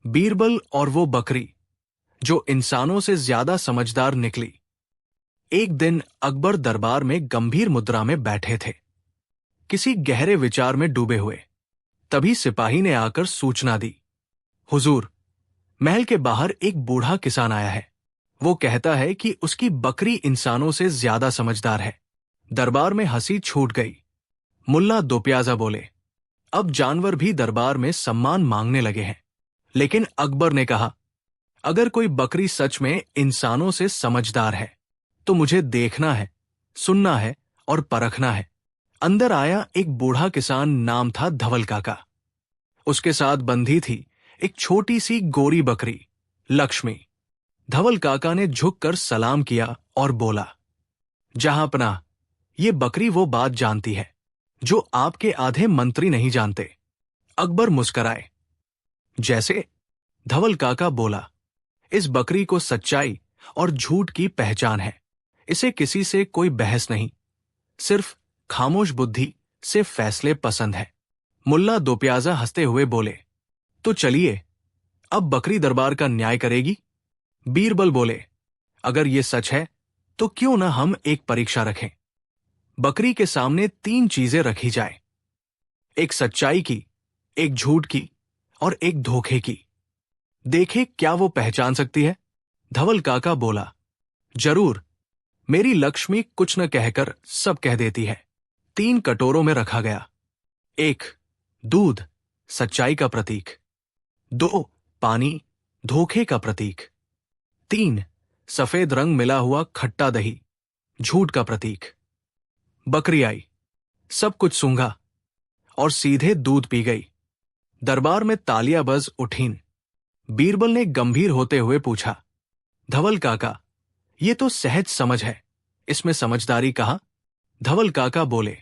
बीरबल और वो बकरी जो इंसानों से ज्यादा समझदार निकली। एक दिन अकबर दरबार में गंभीर मुद्रा में बैठे थे, किसी गहरे विचार में डूबे हुए। तभी सिपाही ने आकर सूचना दी, हुजूर, महल के बाहर एक बूढ़ा किसान आया है। वो कहता है कि उसकी बकरी इंसानों से ज्यादा समझदार है। दरबार में हंसी छूट गई। मुल्ला दोप्याजा बोले, अब जानवर भी दरबार में सम्मान मांगने लगे हैं। लेकिन अकबर ने कहा, अगर कोई बकरी सच में इंसानों से समझदार है तो मुझे देखना है, सुनना है और परखना है। अंदर आया एक बूढ़ा किसान, नाम था धवल काका। उसके साथ बंधी थी एक छोटी सी गोरी बकरी, लक्ष्मी। धवल काका ने झुककर सलाम किया और बोला, जहांपनाह, ये बकरी वो बात जानती है जो आपके आधे मंत्री नहीं जानते। अकबर मुस्कराए। जैसे? धवल काका बोला, इस बकरी को सच्चाई और झूठ की पहचान है। इसे किसी से कोई बहस नहीं, सिर्फ खामोश बुद्धि से फैसले पसंद है। मुल्ला दोप्याजा हंसते हुए बोले, तो चलिए, अब बकरी दरबार का न्याय करेगी। बीरबल बोले, अगर ये सच है तो क्यों ना हम एक परीक्षा रखें। बकरी के सामने 3 चीजें रखी जाए, एक सच्चाई की, एक झूठ की और एक धोखे की। देखे क्या वो पहचान सकती है। धवल काका बोला, जरूर, मेरी लक्ष्मी कुछ न कहकर सब कह देती है। 3 कटोरों में रखा गया। 1 दूध, सच्चाई का प्रतीक। 2 पानी, धोखे का प्रतीक। 3 सफेद रंग मिला हुआ खट्टा दही, झूठ का प्रतीक। बकरी आई, सब कुछ सूंघा और सीधे दूध पी गई। दरबार में तालियां बज उठीं। बीरबल ने गंभीर होते हुए पूछा, धवल काका, ये तो सहज समझ है, इसमें समझदारी कहाँ। धवल काका बोले,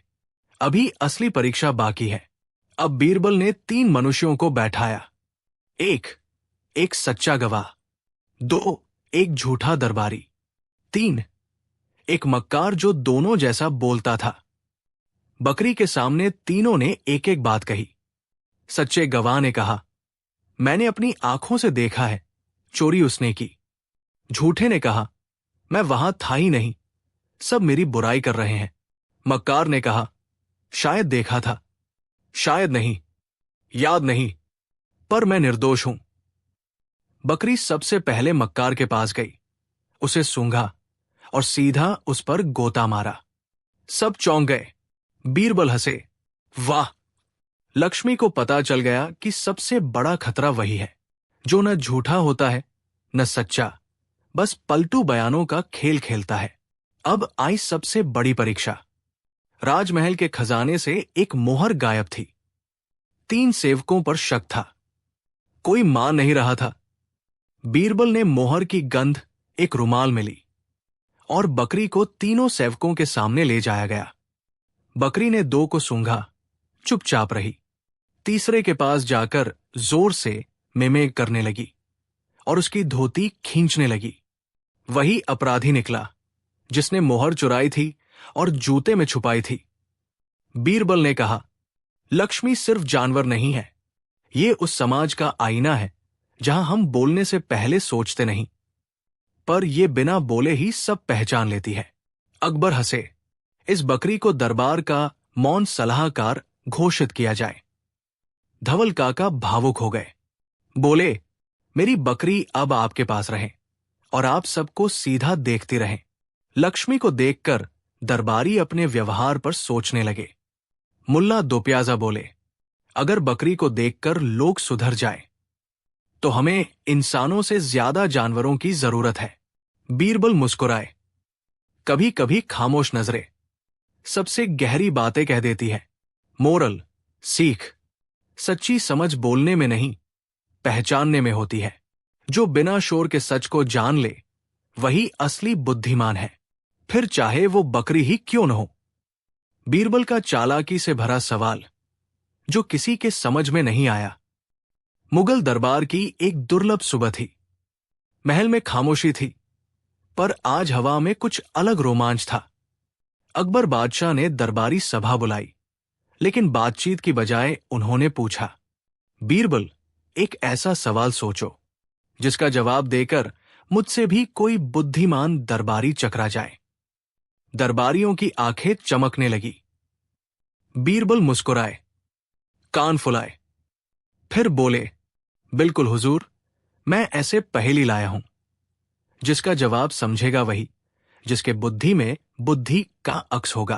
अभी असली परीक्षा बाकी है। अब बीरबल ने 3 मनुष्यों को बैठाया। 1 सच्चा गवाह। 2 एक झूठा दरबारी। 3 एक मक्कार जो दोनों जैसा बोलता था। बकरी के सामने तीनों ने एक एक बात कही। सच्चे गवाह ने कहा, मैंने अपनी आंखों से देखा है, चोरी उसने की। झूठे ने कहा, मैं वहां था ही नहीं, सब मेरी बुराई कर रहे हैं। मक्कार ने कहा, शायद देखा था, शायद नहीं, याद नहीं, पर मैं निर्दोष हूं। बकरी सबसे पहले मक्कार के पास गई, उसे सूंघा और सीधा उस पर गोता मारा। सब चौंक गए। बीरबल हंसे, वाह, लक्ष्मी को पता चल गया कि सबसे बड़ा खतरा वही है जो न झूठा होता है न सच्चा, बस पलटू बयानों का खेल खेलता है। अब आई सबसे बड़ी परीक्षा। राजमहल के खजाने से एक मोहर गायब थी। 3 सेवकों पर शक था, कोई मान नहीं रहा था। बीरबल ने मोहर की गंध एक रुमाल में ली और बकरी को तीनों सेवकों के सामने ले जाया गया। बकरी ने 2 को सूंघा, चुपचाप रही। तीसरे के पास जाकर जोर से मेमे करने लगी और उसकी धोती खींचने लगी। वही अपराधी निकला जिसने मोहर चुराई थी और जूते में छुपाई थी। बीरबल ने कहा, लक्ष्मी सिर्फ जानवर नहीं है, ये उस समाज का आईना है जहां हम बोलने से पहले सोचते नहीं, पर यह बिना बोले ही सब पहचान लेती है। अकबर हंसे। इस बकरी को दरबार का मौन सलाहकार घोषित किया जाए। धवल काका भावुक हो गए, बोले, मेरी बकरी अब आपके पास रहे और आप सबको सीधा देखती रहें। लक्ष्मी को देखकर दरबारी अपने व्यवहार पर सोचने लगे। मुल्ला दोप्याजा बोले, अगर बकरी को देखकर लोग सुधर जाए तो हमें इंसानों से ज्यादा जानवरों की जरूरत है। बीरबल मुस्कुराए। कभी कभी खामोश नजरें सबसे गहरी बातें कह देती है। मोरल, सीख, सच्ची समझ बोलने में नहीं, पहचानने में होती है। जो बिना शोर के सच को जान ले वही असली बुद्धिमान है, फिर चाहे वो बकरी ही क्यों न हो। बीरबल का चालाकी से भरा सवाल जो किसी के समझ में नहीं आया। मुगल दरबार की एक दुर्लभ सुबह थी। महल में खामोशी थी, पर आज हवा में कुछ अलग रोमांच था। अकबर बादशाह ने दरबारी सभा बुलाई, लेकिन बातचीत की बजाय उन्होंने पूछा, बीरबल, एक ऐसा सवाल सोचो जिसका जवाब देकर मुझसे भी कोई बुद्धिमान दरबारी चकरा जाए। दरबारियों की आंखें चमकने लगी। बीरबल मुस्कुराए, कान फुलाए, फिर बोले, बिल्कुल हुजूर, मैं ऐसे पहेली लाया हूं जिसका जवाब समझेगा वही जिसके बुद्धि में बुद्धि का अक्स होगा।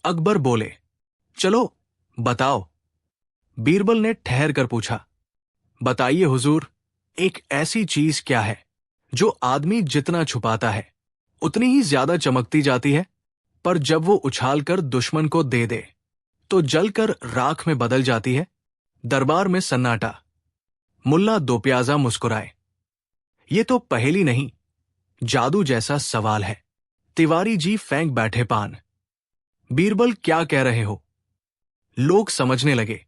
अकबर बोले, चलो बताओ। बीरबल ने ठहर कर पूछा, बताइए हुजूर, एक ऐसी चीज क्या है जो आदमी जितना छुपाता है उतनी ही ज्यादा चमकती जाती है, पर जब वो उछालकर दुश्मन को दे दे तो जलकर राख में बदल जाती है। दरबार में सन्नाटा। मुल्ला दो प्याजा मुस्कुराए, ये तो पहेली नहीं, जादू जैसा सवाल है। तिवारी जी फेंक बैठे पान। बीरबल क्या कह रहे हो? लोग समझने लगे।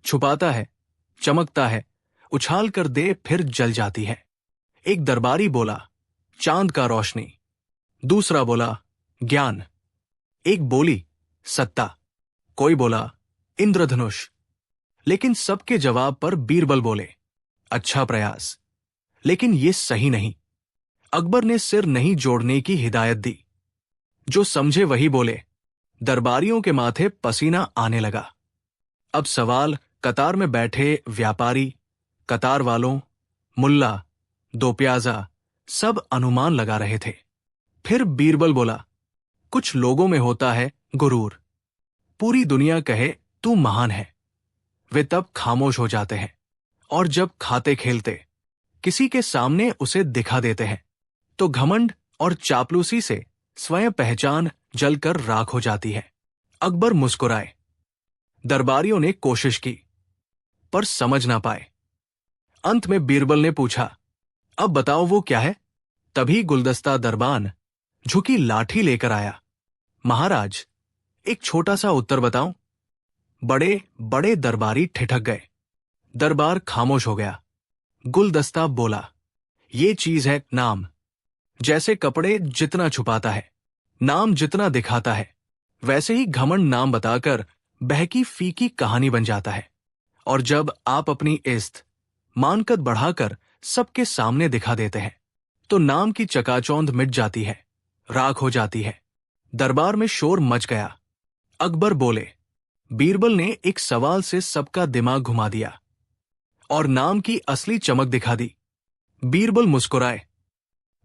छुपाता है, चमकता है, उछाल कर दे फिर जल जाती है। एक दरबारी बोला, चांद का रोशनी। दूसरा बोला, ज्ञान। एक बोली, सत्ता। कोई बोला, इंद्रधनुष। लेकिन सबके जवाब पर बीरबल बोले, अच्छा प्रयास, लेकिन ये सही नहीं। अकबर ने सिर नहीं जोड़ने की हिदायत दी। जो समझे वही बोले। दरबारियों के माथे पसीना आने लगा। अब सवाल कतार में बैठे व्यापारी, कतार वालों, मुल्ला, दो प्याजा सब अनुमान लगा रहे थे। फिर बीरबल बोला, कुछ लोगों में होता है गुरूर। पूरी दुनिया कहे तू महान है, वे तब खामोश हो जाते हैं, और जब खाते खेलते किसी के सामने उसे दिखा देते हैं तो घमंड और चापलूसी से स्वयं पहचान जलकर राख हो जाती है। अकबर मुस्कुराए। दरबारियों ने कोशिश की पर समझ ना पाए। अंत में बीरबल ने पूछा, अब बताओ वो क्या है? तभी गुलदस्ता दरबान झुकी लाठी लेकर आया। महाराज, एक छोटा सा उत्तर बताऊं? बड़े बड़े दरबारी ठिठक गए। दरबार खामोश हो गया। गुलदस्ता बोला, ये चीज है नाम। जैसे कपड़े जितना छुपाता है, नाम जितना दिखाता है, वैसे ही घमंड नाम बताकर बहकी फीकी कहानी बन जाता है। और जब आप अपनी इज्जत मानकत बढ़ाकर सबके सामने दिखा देते हैं तो नाम की चकाचौंध मिट जाती है, राख हो जाती है। दरबार में शोर मच गया। अकबर बोले, बीरबल ने एक सवाल से सबका दिमाग घुमा दिया और नाम की असली चमक दिखा दी। बीरबल मुस्कुराए।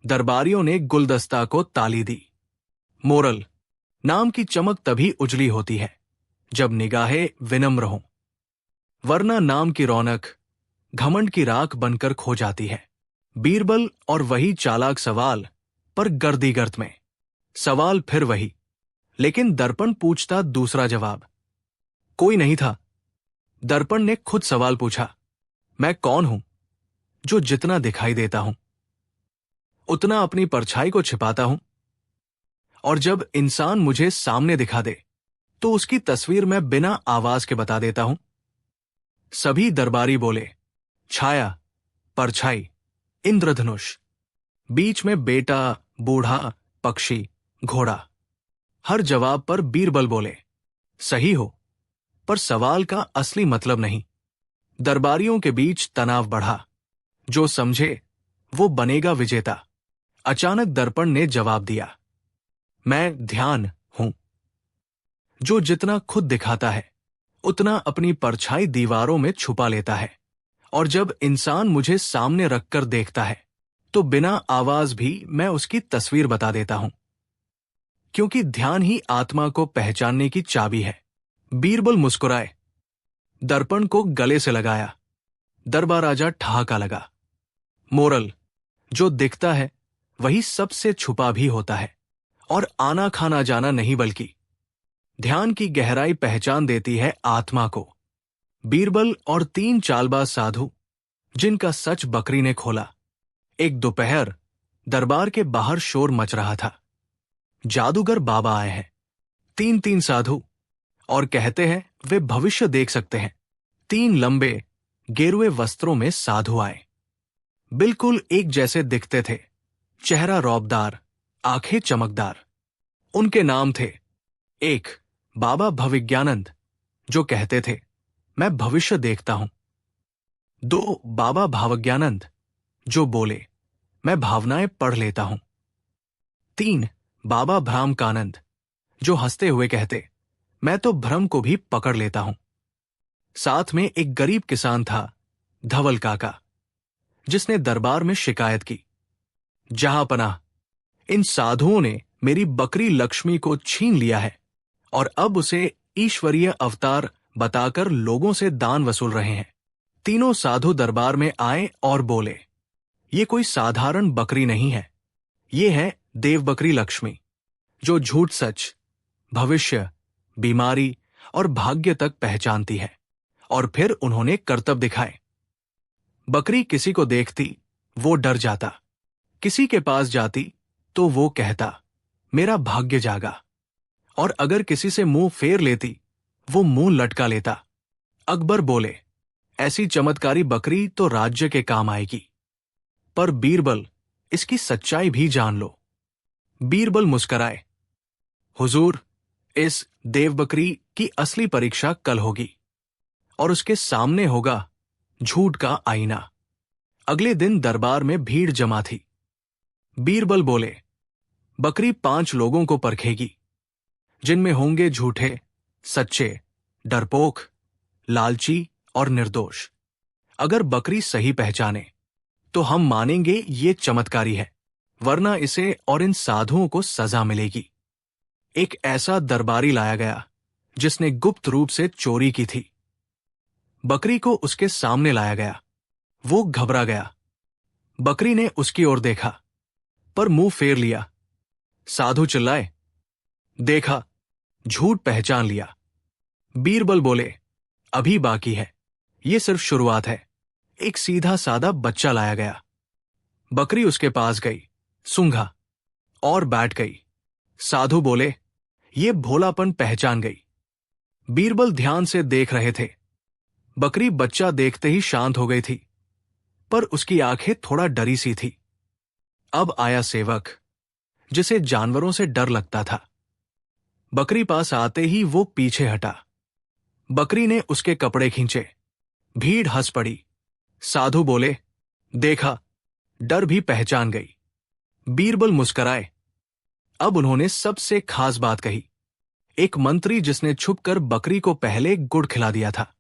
दरबारियों ने गुलदस्ता को ताली दी। मोरल, नाम की चमक तभी उजली होती है जब निगाहें विनम्र हों, वरना नाम की रौनक घमंड की राख बनकर खो जाती है। बीरबल और वही चालाक सवाल, पर गर्दी गर्त में। सवाल फिर वही, लेकिन दर्पण पूछता दूसरा जवाब। कोई नहीं था। दर्पण ने खुद सवाल पूछा, मैं कौन हूं जो जितना दिखाई देता हूं उतना अपनी परछाई को छिपाता हूं? और जब इंसान मुझे सामने दिखा दे तो उसकी तस्वीर मैं बिना आवाज के बता देता हूं। सभी दरबारी बोले, छाया, परछाई, इंद्रधनुष। बीच में बेटा, बूढ़ा, पक्षी, घोड़ा। हर जवाब पर बीरबल बोले, सही हो, पर सवाल का असली मतलब नहीं। दरबारियों के बीच तनाव बढ़ा। जो समझे वो बनेगा विजेता। अचानक दर्पण ने जवाब दिया, मैं ध्यान हूं। जो जितना खुद दिखाता है उतना अपनी परछाई दीवारों में छुपा लेता है। और जब इंसान मुझे सामने रखकर देखता है तो बिना आवाज भी मैं उसकी तस्वीर बता देता हूं, क्योंकि ध्यान ही आत्मा को पहचानने की चाबी है। बीरबल मुस्कुराए। दर्पण को गले से लगाया। दरबार राजा ठहाका लगा। मोरल, जो दिखता है वही सबसे छुपा भी होता है, और आना खाना जाना नहीं बल्कि ध्यान की गहराई पहचान देती है आत्मा को। बीरबल और 3 चालबाज साधु जिनका सच बकरी ने खोला। एक दोपहर दरबार के बाहर शोर मच रहा था। जादूगर बाबा आए हैं। 3 साधु, और कहते हैं वे भविष्य देख सकते हैं। 3 लंबे गेरुए वस्त्रों में साधु आए। बिल्कुल एक जैसे दिखते थे, चेहरा रौबदार, आंखें चमकदार। उनके नाम थे, एक बाबा भविज्ञानंद, जो कहते थे मैं भविष्य देखता हूं। 2 बाबा भावज्ञानंद, जो बोले, मैं भावनाएं पढ़ लेता हूं। 3 बाबा भ्रामकानंद, जो हंसते हुए कहते, मैं तो भ्रम को भी पकड़ लेता हूं। साथ में एक गरीब किसान था, धवल काका, जिसने दरबार में शिकायत की, जहां पनाह, इन साधुओं ने मेरी बकरी लक्ष्मी को छीन लिया है और अब उसे ईश्वरीय अवतार बताकर लोगों से दान वसूल रहे हैं। तीनों साधु दरबार में आए और बोले, ये कोई साधारण बकरी नहीं है, ये है देव बकरी लक्ष्मी, जो झूठ सच, भविष्य, बीमारी और भाग्य तक पहचानती है। और फिर उन्होंने करतब दिखाए। बकरी किसी को देखती वो डर जाता, किसी के पास जाती तो वो कहता, मेरा भाग्य जागा, और अगर किसी से मुंह फेर लेती वो मुंह लटका लेता। अकबर बोले, ऐसी चमत्कारी बकरी तो राज्य के काम आएगी, पर बीरबल, इसकी सच्चाई भी जान लो। बीरबल मुस्कराए, हुजूर, इस देव बकरी की असली परीक्षा कल होगी और उसके सामने होगा झूठ का आईना। अगले दिन दरबार में भीड़ जमा थी। बीरबल बोले, बकरी 5 लोगों को परखेगी, जिनमें होंगे झूठे, सच्चे, डरपोक, लालची और निर्दोष। अगर बकरी सही पहचाने तो हम मानेंगे ये चमत्कारी है, वरना इसे और इन साधुओं को सजा मिलेगी। एक ऐसा दरबारी लाया गया जिसने गुप्त रूप से चोरी की थी। बकरी को उसके सामने लाया गया। वो घबरा गया। बकरी ने उसकी ओर देखा, पर मुंह फेर लिया। साधु चिल्लाए, देखा, झूठ पहचान लिया। बीरबल बोले, अभी बाकी है, ये सिर्फ शुरुआत है। एक सीधा सादा बच्चा लाया गया। बकरी उसके पास गई, सूंघा और बैठ गई। साधु बोले, ये भोलापन पहचान गई। बीरबल ध्यान से देख रहे थे। बकरी बच्चा देखते ही शांत हो गई थी, पर उसकी आंखें थोड़ा डरी सी थी। अब आया सेवक, जिसे जानवरों से डर लगता था। बकरी पास आते ही वो पीछे हटा। बकरी ने उसके कपड़े खींचे। भीड़ हंस पड़ी। साधु बोले, देखा, डर भी पहचान गई। बीरबल मुस्कराए। अब उन्होंने सबसे खास बात कही। एक मंत्री जिसने छुपकर बकरी को पहले गुड़ खिला दिया था,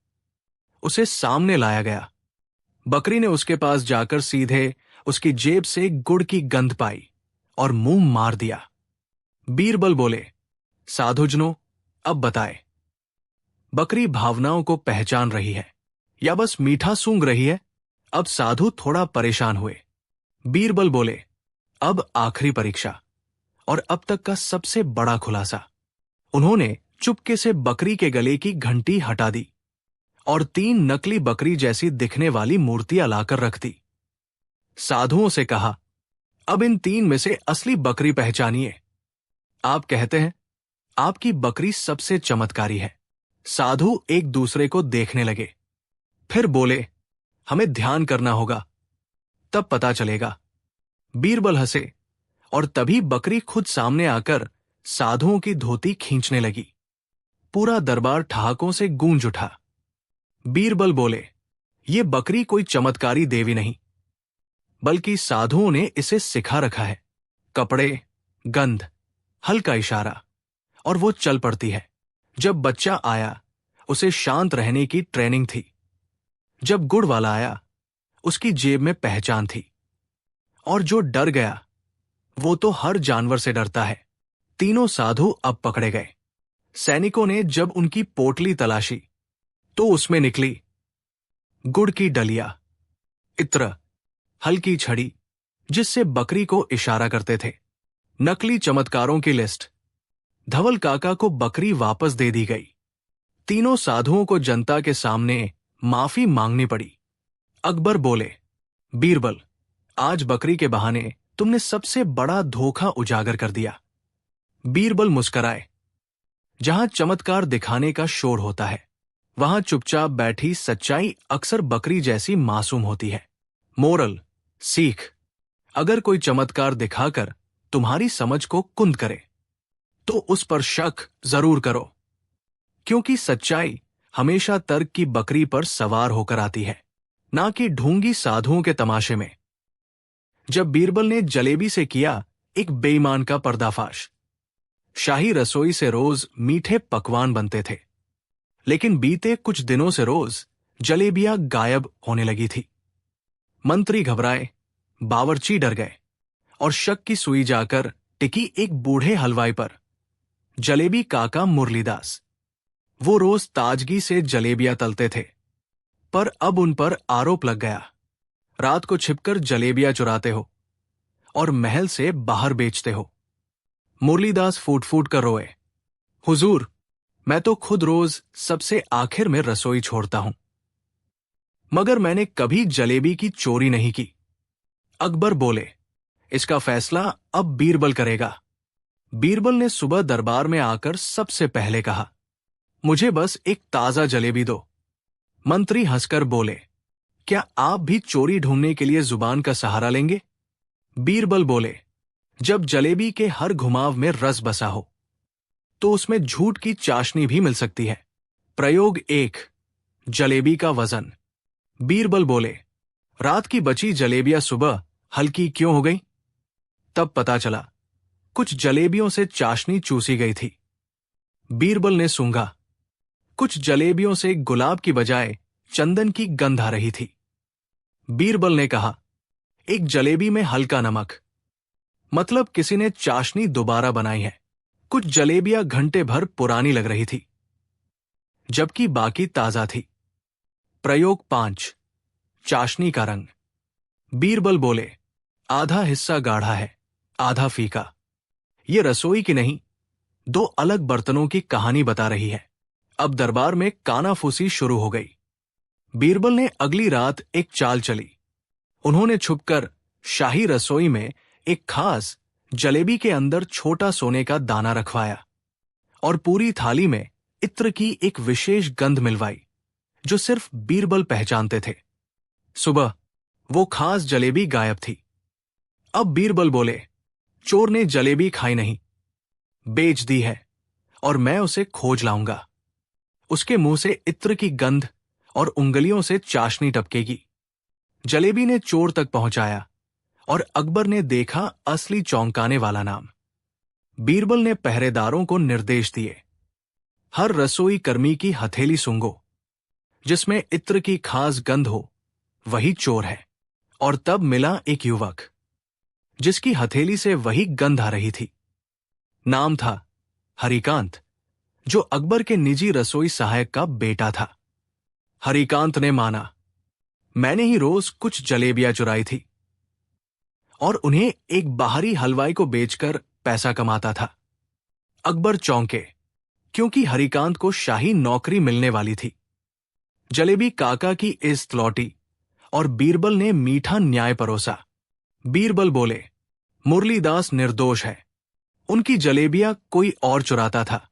उसे सामने लाया गया। बकरी ने उसके पास जाकर सीधे उसकी जेब से गुड़ की गंध पाई और मुंह मार दिया। बीरबल बोले, साधुजनों, अब बताए, बकरी भावनाओं को पहचान रही है या बस मीठा सूंघ रही है? अब साधु थोड़ा परेशान हुए। बीरबल बोले, अब आखिरी परीक्षा और अब तक का सबसे बड़ा खुलासा। उन्होंने चुपके से बकरी के गले की घंटी हटा दी और 3 नकली बकरी जैसी दिखने वाली मूर्तियां लाकर रख दी। साधुओं से कहा, अब इन 3 में से असली बकरी पहचानिए। आप कहते हैं आपकी बकरी सबसे चमत्कारी है। साधु एक दूसरे को देखने लगे, फिर बोले, हमें ध्यान करना होगा, तब पता चलेगा। बीरबल हंसे और तभी बकरी खुद सामने आकर साधुओं की धोती खींचने लगी। पूरा दरबार ठहाकों से गूंज उठा। बीरबल बोले, ये बकरी कोई चमत्कारी देवी नहीं, बल्कि साधुओं ने इसे सिखा रखा है। कपड़े, गंध, हल्का इशारा, और वो चल पड़ती है। जब बच्चा आया, उसे शांत रहने की ट्रेनिंग थी। जब गुड़ वाला आया, उसकी जेब में पहचान थी। और जो डर गया, वो तो हर जानवर से डरता है। तीनों साधु अब पकड़े गए। सैनिकों ने जब उनकी पोटली तलाशी, तो उसमें निकली गुड़ की डलिया, इत्र, हल्की छड़ी, जिससे बकरी को इशारा करते थे, नकली चमत्कारों की लिस्ट। धवल काका को बकरी वापस दे दी गई। तीनों साधुओं को जनता के सामने माफी मांगनी पड़ी। अकबर बोले, बीरबल, आज बकरी के बहाने तुमने सबसे बड़ा धोखा उजागर कर दिया। बीरबल मुस्कराए। जहां चमत्कार दिखाने का शोर होता है, वहां चुपचाप बैठी सच्चाई अक्सर बकरी जैसी मासूम होती है। मोरल, सीख, अगर कोई चमत्कार दिखाकर तुम्हारी समझ को कुंद करे, तो उस पर शक जरूर करो, क्योंकि सच्चाई हमेशा तर्क की बकरी पर सवार होकर आती है, ना कि ढोंगी साधुओं के तमाशे में। जब बीरबल ने जलेबी से किया एक बेईमान का पर्दाफाश। शाही रसोई से रोज मीठे पकवान बनते थे, लेकिन बीते कुछ दिनों से रोज जलेबियां गायब होने लगी थी। मंत्री घबराए, बावर्ची डर गए और शक की सुई जाकर टिकी एक बूढ़े हलवाई पर, जलेबी काका मुरलीदास। वो रोज ताजगी से जलेबियां तलते थे, पर अब उन पर आरोप लग गया, रात को छिपकर जलेबियां चुराते हो और महल से बाहर बेचते हो। मुरलीदास फूट फूट कर रोए, हुजूर, मैं तो खुद रोज सबसे आखिर में रसोई छोड़ता हूं, मगर मैंने कभी जलेबी की चोरी नहीं की। अकबर बोले, इसका फैसला अब बीरबल करेगा। बीरबल ने सुबह दरबार में आकर सबसे पहले कहा, मुझे बस एक ताजा जलेबी दो। मंत्री हंसकर बोले, क्या आप भी चोरी ढूंढने के लिए जुबान का सहारा लेंगे? बीरबल बोले, जब जलेबी के हर घुमाव में रस बसा हो तो उसमें झूठ की चाशनी भी मिल सकती है। प्रयोग 1, जलेबी का वजन। बीरबल बोले, रात की बची जलेबियां सुबह हल्की क्यों हो गई? तब पता चला, कुछ जलेबियों से चाशनी चूसी गई थी। बीरबल ने सूंघा, कुछ जलेबियों से गुलाब की बजाय चंदन की गंध आ रही थी। बीरबल ने कहा, एक जलेबी में हल्का नमक, मतलब किसी ने चाशनी दोबारा बनाई है। कुछ जलेबियां घंटे भर पुरानी लग रही थी, जबकि बाकी ताजा थी। प्रयोग 5, चाशनी का रंग। बीरबल बोले, आधा हिस्सा गाढ़ा है, आधा फीका। ये रसोई की नहीं, दो अलग बर्तनों की कहानी बता रही है। अब दरबार में कानाफूसी शुरू हो गई। बीरबल ने अगली रात एक चाल चली। उन्होंने छुपकर शाही रसोई में एक खास जलेबी के अंदर छोटा सोने का दाना रखवाया और पूरी थाली में इत्र की एक विशेष गंध मिलवाई जो सिर्फ बीरबल पहचानते थे। सुबह वो खास जलेबी गायब थी। अब बीरबल बोले, चोर ने जलेबी खाई नहीं, बेच दी है और मैं उसे खोज लाऊंगा। उसके मुंह से इत्र की गंध और उंगलियों से चाशनी टपकेगी। जलेबी ने चोर तक पहुंचाया और अकबर ने देखा असली चौंकाने वाला नाम। बीरबल ने पहरेदारों को निर्देश दिए, हर रसोई कर्मी की हथेली सूंघो, जिसमें इत्र की खास गंध हो वही चोर है। और तब मिला एक युवक जिसकी हथेली से वही गंध आ रही थी। नाम था हरिकांत, जो अकबर के निजी रसोई सहायक का बेटा था। हरिकांत ने माना, मैंने ही रोज कुछ जलेबियां चुराई थी और उन्हें एक बाहरी हलवाई को बेचकर पैसा कमाता था। अकबर चौंके, क्योंकि हरिकांत को शाही नौकरी मिलने वाली थी। जलेबी काका की इज्जत लौटी और बीरबल ने मीठा न्याय परोसा। बीरबल बोले, मुरलीदास निर्दोष है, उनकी जलेबियां कोई और चुराता था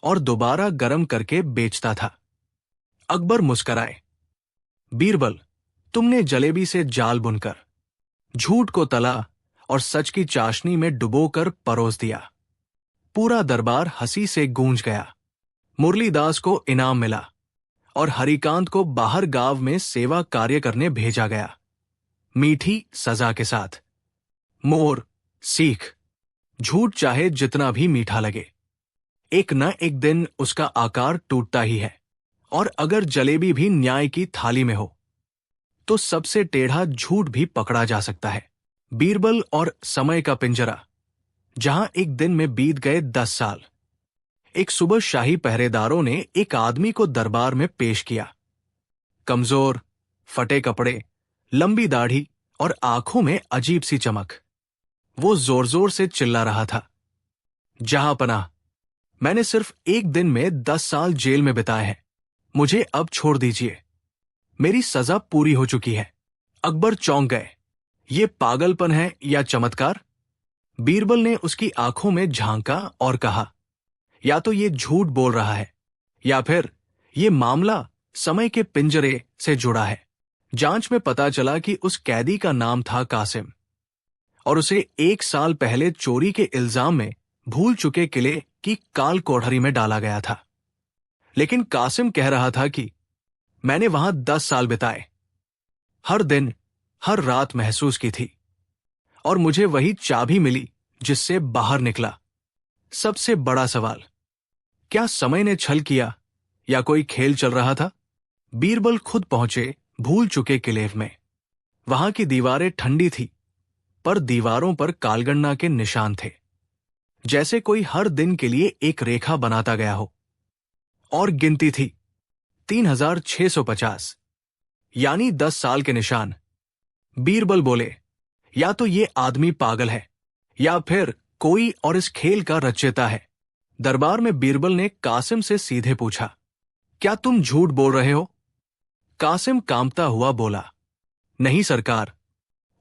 और दोबारा गरम करके बेचता था। अकबर मुस्कराए, बीरबल, तुमने जलेबी से जाल बुनकर झूठ को तला और सच की चाशनी में डुबोकर परोस दिया। पूरा दरबार हंसी से गूंज गया। मुरलीदास को इनाम मिला और हरिकांत को बाहर गांव में सेवा कार्य करने भेजा गया, मीठी सजा के साथ। मोर, सीख, झूठ चाहे जितना भी मीठा लगे, एक न एक दिन उसका आकार टूटता ही है। और अगर जलेबी भी न्याय की थाली में हो तो सबसे टेढ़ा झूठ भी पकड़ा जा सकता है। बीरबल और समय का पिंजरा, जहां एक दिन में बीत गए 10 साल। एक सुबह शाही पहरेदारों ने एक आदमी को दरबार में पेश किया। कमजोर, फटे कपड़े, लंबी दाढ़ी और आंखों में अजीब सी चमक। वो जोर जोर से चिल्ला रहा था, जहां पनाह, मैंने सिर्फ एक दिन में 10 साल जेल में बिताए हैं, मुझे अब छोड़ दीजिए, मेरी सजा पूरी हो चुकी है। अकबर चौंक गए, ये पागलपन है या चमत्कार? बीरबल ने उसकी आंखों में झांका और कहा, या तो ये झूठ बोल रहा है या फिर ये मामला समय के पिंजरे से जुड़ा है। जांच में पता चला कि उस कैदी का नाम था कासिम और उसे 1 साल पहले चोरी के इल्जाम में भूल चुके किले की काल कोठरी में डाला गया था। लेकिन कासिम कह रहा था कि मैंने वहां 10 साल बिताए, हर दिन, हर रात महसूस की थी। और मुझे वही चाबी मिली जिससे बाहर निकला। सबसे बड़ा सवाल, क्या समय ने छल किया या कोई खेल चल रहा था? बीरबल खुद पहुंचे भूल चुके किले में। वहां की दीवारें ठंडी थी, पर दीवारों पर कालगणना के निशान थे, जैसे कोई हर दिन के लिए एक रेखा बनाता गया हो। और गिनती थी 3650, यानी 10 साल के निशान। बीरबल बोले, या तो ये आदमी पागल है या फिर कोई और इस खेल का रचयिता है। दरबार में बीरबल ने कासिम से सीधे पूछा, क्या तुम झूठ बोल रहे हो? कासिम कांपता हुआ बोला, नहीं सरकार,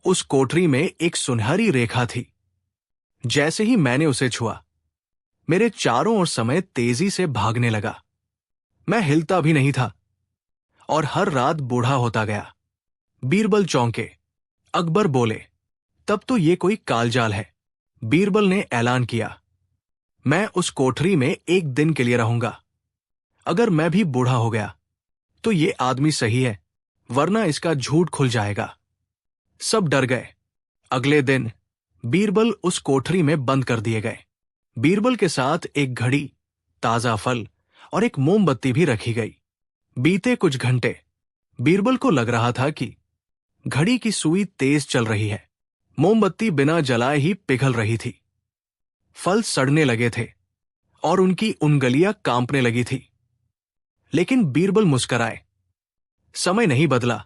उस कोठरी में एक सुनहरी रेखा थी। जैसे ही मैंने उसे छुआ, मेरे चारों ओर समय तेजी से भागने लगा। मैं हिलता भी नहीं था और हर रात बूढ़ा होता गया। बीरबल चौंके। अकबर बोले, तब तो ये कोई कालजाल है। बीरबल ने ऐलान किया, मैं उस कोठरी में एक दिन के लिए रहूंगा। अगर मैं भी बूढ़ा हो गया तो ये आदमी सही है, वरना इसका झूठ खुल जाएगा। सब डर गए। अगले दिन बीरबल उस कोठरी में बंद कर दिए गए। बीरबल के साथ एक घड़ी, ताजा फल और एक मोमबत्ती भी रखी गई। बीते कुछ घंटे बीरबल को लग रहा था कि घड़ी की सुई तेज चल रही है, मोमबत्ती बिना जलाए ही पिघल रही थी, फल सड़ने लगे थे और उनकी उंगलियां कांपने लगी थी। लेकिन बीरबल मुस्कराए। समय नहीं बदला,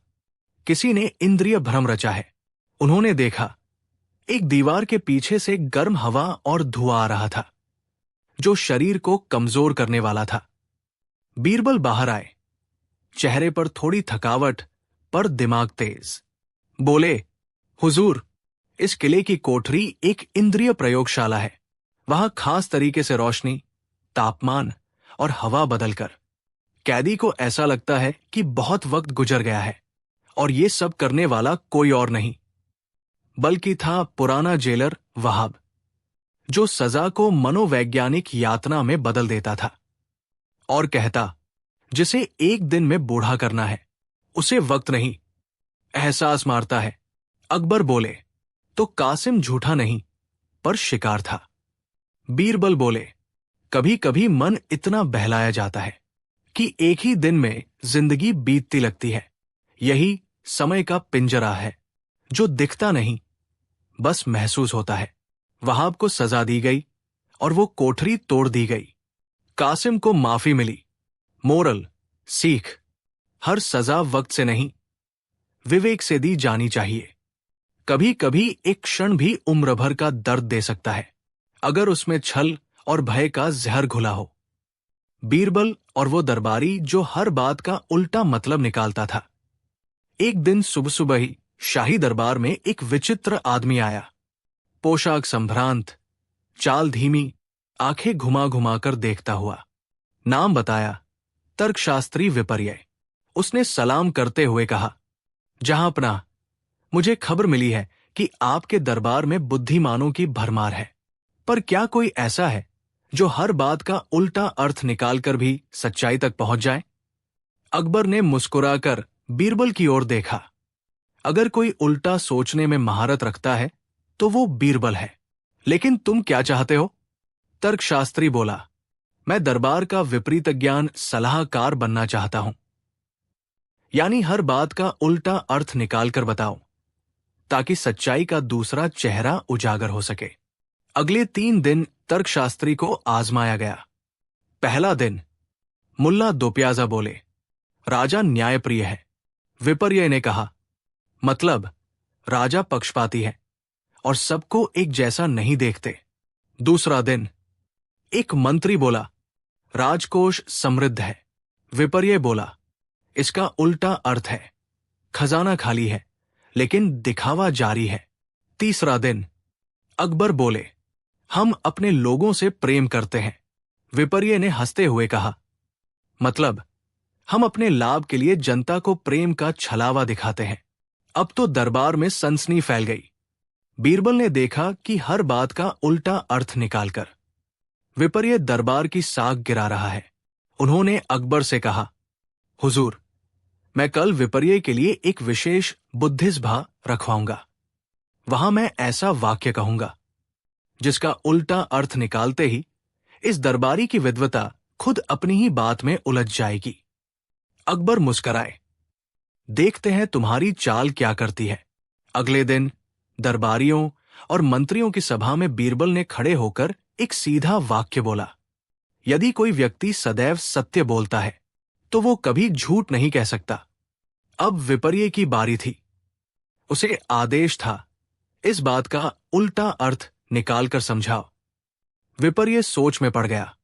किसी ने इंद्रिय भ्रम रचा है। उन्होंने देखा, एक दीवार के पीछे से गर्म हवा और धुआं आ रहा था, जो शरीर को कमजोर करने वाला था। बीरबल बाहर आए, चेहरे पर थोड़ी थकावट पर दिमाग तेज। बोले, हुजूर, इस किले की कोठरी एक इंद्रिय प्रयोगशाला है। वहां खास तरीके से रोशनी, तापमान और हवा बदलकर कैदी को ऐसा लगता है कि बहुत वक्त गुजर गया है। और ये सब करने वाला कोई और नहीं बल्कि था पुराना जेलर वहाब, जो सजा को मनोवैज्ञानिक यातना में बदल देता था और कहता, जिसे एक दिन में बूढ़ा करना है उसे वक्त नहीं, एहसास मारता है। अकबर बोले, तो कासिम झूठा नहीं पर शिकार था। बीरबल बोले, कभी कभी मन इतना बहलाया जाता है कि एक ही दिन में जिंदगी बीतती लगती है। यही समय का पिंजरा है, जो दिखता नहीं, बस महसूस होता है। वहाब को सजा दी गई और वो कोठरी तोड़ दी गई। कासिम को माफी मिली। मोरल, सीख, हर सजा वक्त से नहीं, विवेक से दी जानी चाहिए। कभी कभी एक क्षण भी उम्र भर का दर्द दे सकता है, अगर उसमें छल और भय का जहर घुला हो। बीरबल और वो दरबारी जो हर बात का उल्टा मतलब निकालता था। एक दिन सुबह सुबह ही शाही दरबार में एक विचित्र आदमी आया। पोशाक संभ्रांत, चाल धीमी, आंखें घुमा घुमा कर देखता हुआ। नाम बताया, तर्कशास्त्री विपर्य। उसने सलाम करते हुए कहा, जहांपनाह, मुझे खबर मिली है कि आपके दरबार में बुद्धिमानों की भरमार है, पर क्या कोई ऐसा है जो हर बात का उल्टा अर्थ निकालकर भी सच्चाई तक पहुंच जाए? अकबर ने मुस्कुराकर बीरबल की ओर देखा। अगर कोई उल्टा सोचने में महारत रखता है तो वो बीरबल है। लेकिन तुम क्या चाहते हो? तर्कशास्त्री बोला, मैं दरबार का विपरीत ज्ञान सलाहकार बनना चाहता हूं। यानी हर बात का उल्टा अर्थ निकालकर बताओ, ताकि सच्चाई का दूसरा चेहरा उजागर हो सके। अगले 3 दिन तर्कशास्त्री को आजमाया गया। पहला दिन मुल्ला दोप्याजा बोले, राजा न्यायप्रिय है। विपर्य ने कहा, मतलब राजा पक्षपाती है और सबको एक जैसा नहीं देखते। दूसरा दिन एक मंत्री बोला, राजकोष समृद्ध है। विपर्य बोला, इसका उल्टा अर्थ है, खजाना खाली है लेकिन दिखावा जारी है। तीसरा दिन अकबर बोले, हम अपने लोगों से प्रेम करते हैं। विपर्य ने हंसते हुए कहा, मतलब हम अपने लाभ के लिए जनता को प्रेम का छलावा दिखाते हैं। अब तो दरबार में सनसनी फैल गई। बीरबल ने देखा कि हर बात का उल्टा अर्थ निकालकर विपर्य दरबार की साख गिरा रहा है। उन्होंने अकबर से कहा, हुजूर, मैं कल विपर्य के लिए एक विशेष बुद्धिस्ट सभा रखवाऊंगा। वहां मैं ऐसा वाक्य कहूंगा जिसका उल्टा अर्थ निकालते ही इस दरबारी की विद्वता खुद अपनी ही बात में उलझ जाएगी। अकबर मुस्कराए। देखते हैं तुम्हारी चाल क्या करती है। अगले दिन दरबारियों और मंत्रियों की सभा में बीरबल ने खड़े होकर एक सीधा वाक्य बोला, यदि कोई व्यक्ति सदैव सत्य बोलता है तो वो कभी झूठ नहीं कह सकता। अब विपर्य की बारी थी। उसे आदेश था, इस बात का उल्टा अर्थ निकालकर समझाओ। विपर्य सोच में पड़ गया।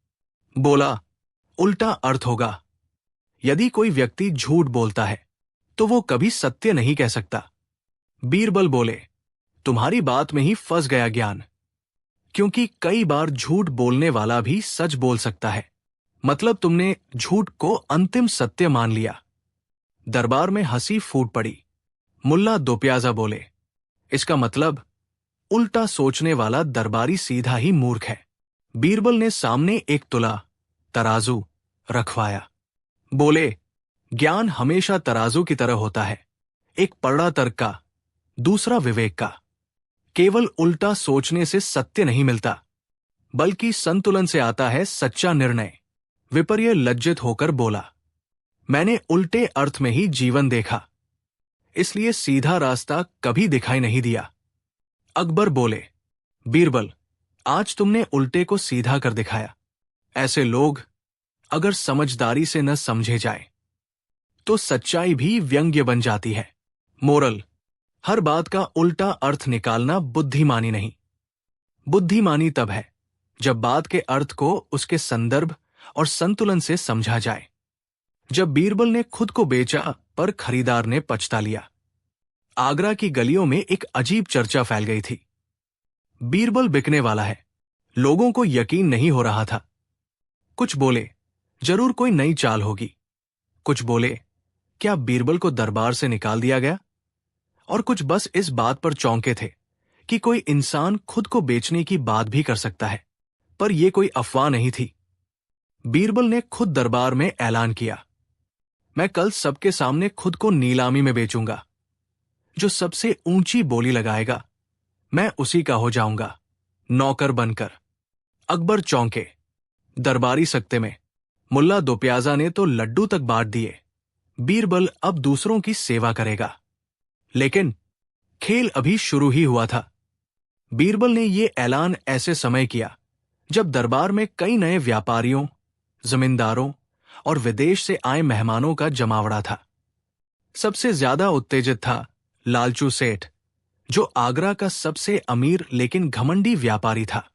बोला, उल्टा अर्थ होगा, यदि कोई व्यक्ति झूठ बोलता है तो वो कभी सत्य नहीं कह सकता। बीरबल बोले, तुम्हारी बात में ही फंस गया ज्ञान, क्योंकि कई बार झूठ बोलने वाला भी सच बोल सकता है। मतलब तुमने झूठ को अंतिम सत्य मान लिया। दरबार में हंसी फूट पड़ी। मुल्ला दोप्याजा बोले, इसका मतलब उल्टा सोचने वाला दरबारी सीधा ही मूर्ख है। बीरबल ने सामने एक तुला तराजू रखवाया। बोले, ज्ञान हमेशा तराजू की तरह होता है, एक पलड़ा तर्क का, दूसरा विवेक का। केवल उल्टा सोचने से सत्य नहीं मिलता, बल्कि संतुलन से आता है सच्चा निर्णय। विपर्य लज्जित होकर बोला, मैंने उल्टे अर्थ में ही जीवन देखा, इसलिए सीधा रास्ता कभी दिखाई नहीं दिया। अकबर बोले, बीरबल, आज तुमने उल्टे को सीधा कर दिखाया। ऐसे लोग अगर समझदारी से न समझे जाए तो सच्चाई भी व्यंग्य बन जाती है। मोरल, हर बात का उल्टा अर्थ निकालना बुद्धिमानी नहीं। बुद्धिमानी तब है जब बात के अर्थ को उसके संदर्भ और संतुलन से समझा जाए। जब बीरबल ने खुद को बेचा पर खरीदार ने पछता लिया। आगरा की गलियों में एक अजीब चर्चा फैल गई थी। बीरबल बिकने वाला है। लोगों को यकीन नहीं हो रहा था। कुछ बोले, जरूर कोई नई चाल होगी। कुछ बोले, क्या बीरबल को दरबार से निकाल दिया गया? और कुछ बस इस बात पर चौंके थे कि कोई इंसान खुद को बेचने की बात भी कर सकता है। पर यह कोई अफवाह नहीं थी। बीरबल ने खुद दरबार में ऐलान किया, मैं कल सबके सामने खुद को नीलामी में बेचूंगा। जो सबसे ऊंची बोली लगाएगा मैं उसी का हो जाऊंगा, नौकर बनकर। अकबर चौंके। दरबारी सख्ते में। मुल्ला दोप्याजा ने तो लड्डू तक बांट दिए। बीरबल अब दूसरों की सेवा करेगा। लेकिन खेल अभी शुरू ही हुआ था। बीरबल ने यह ऐलान ऐसे समय किया जब दरबार में कई नए व्यापारियों, जमींदारों और विदेश से आए मेहमानों का जमावड़ा था। सबसे ज्यादा उत्तेजित था लालचू सेठ, जो आगरा का सबसे अमीर लेकिन घमंडी व्यापारी था।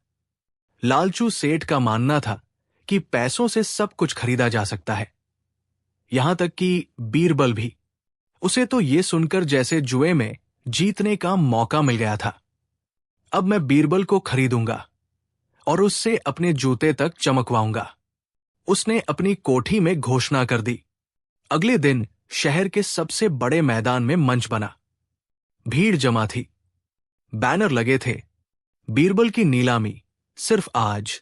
लालचू सेठ का मानना था कि पैसों से सब कुछ खरीदा जा सकता है, यहां तक कि बीरबल भी। उसे तो ये सुनकर जैसे जुए में जीतने का मौका मिल गया था। अब मैं बीरबल को खरीदूंगा और उससे अपने जूते तक चमकवाऊंगा। उसने अपनी कोठी में घोषणा कर दी। अगले दिन शहर के सबसे बड़े मैदान में मंच बना। भीड़ जमा थी। बैनर लगे थे, बीरबल की नीलामी सिर्फ आज।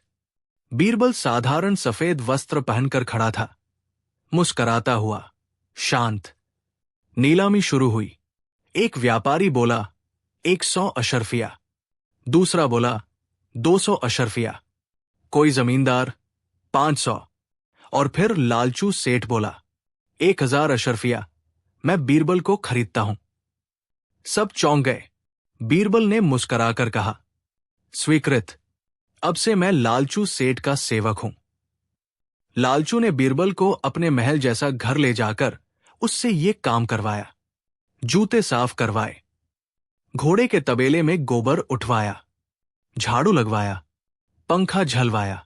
बीरबल साधारण सफेद वस्त्र पहनकर खड़ा था, मुस्कराता हुआ, शांत। नीलामी शुरू हुई। एक व्यापारी बोला, 100 अशर्फिया। दूसरा बोला, 200 अशर्फिया। कोई जमींदार 500। और फिर लालचू सेठ बोला, 1000 अशर्फिया। मैं बीरबल को खरीदता हूं। सब चौंक गए। बीरबल ने मुस्कराकर कहा, स्वीकृत। अब से मैं लालचू सेठ का सेवक हूं। लालचू ने बीरबल को अपने महल जैसा घर ले जाकर उससे ये काम करवाया। जूते साफ करवाए, घोड़े के तबेले में गोबर उठवाया, झाड़ू लगवाया, पंखा झलवाया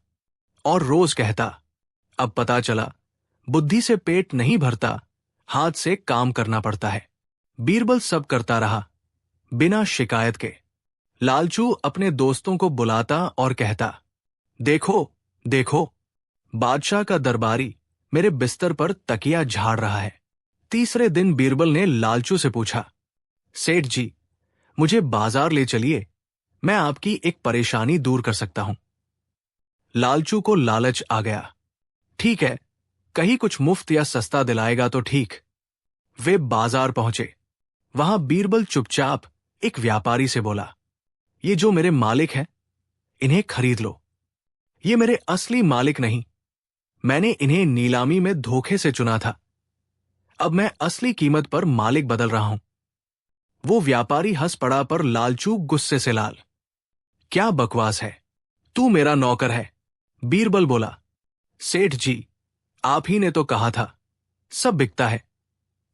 और रोज कहता, अब पता चला बुद्धि से पेट नहीं भरता, हाथ से काम करना पड़ता है। बीरबल सब करता रहा, बिना शिकायत के। लालचू अपने दोस्तों को बुलाता और कहता, देखो देखो, बादशाह का दरबारी मेरे बिस्तर पर तकिया झाड़ रहा है। तीसरे दिन बीरबल ने लालचू से पूछा, सेठ जी, मुझे बाजार ले चलिए, मैं आपकी एक परेशानी दूर कर सकता हूं। लालचू को लालच आ गया। ठीक है, कहीं कुछ मुफ्त या सस्ता दिलाएगा तो ठीक। वे बाजार पहुंचे। वहां बीरबल चुपचाप एक व्यापारी से बोला, ये जो मेरे मालिक हैं, इन्हें खरीद लो। ये मेरे असली मालिक नहीं, मैंने इन्हें नीलामी में धोखे से चुना था। अब मैं असली कीमत पर मालिक बदल रहा हूं। वो व्यापारी हंस पड़ा, पर लालचू गुस्से से लाल। क्या बकवास है, तू मेरा नौकर है। बीरबल बोला, सेठ जी, आप ही ने तो कहा था सब बिकता है,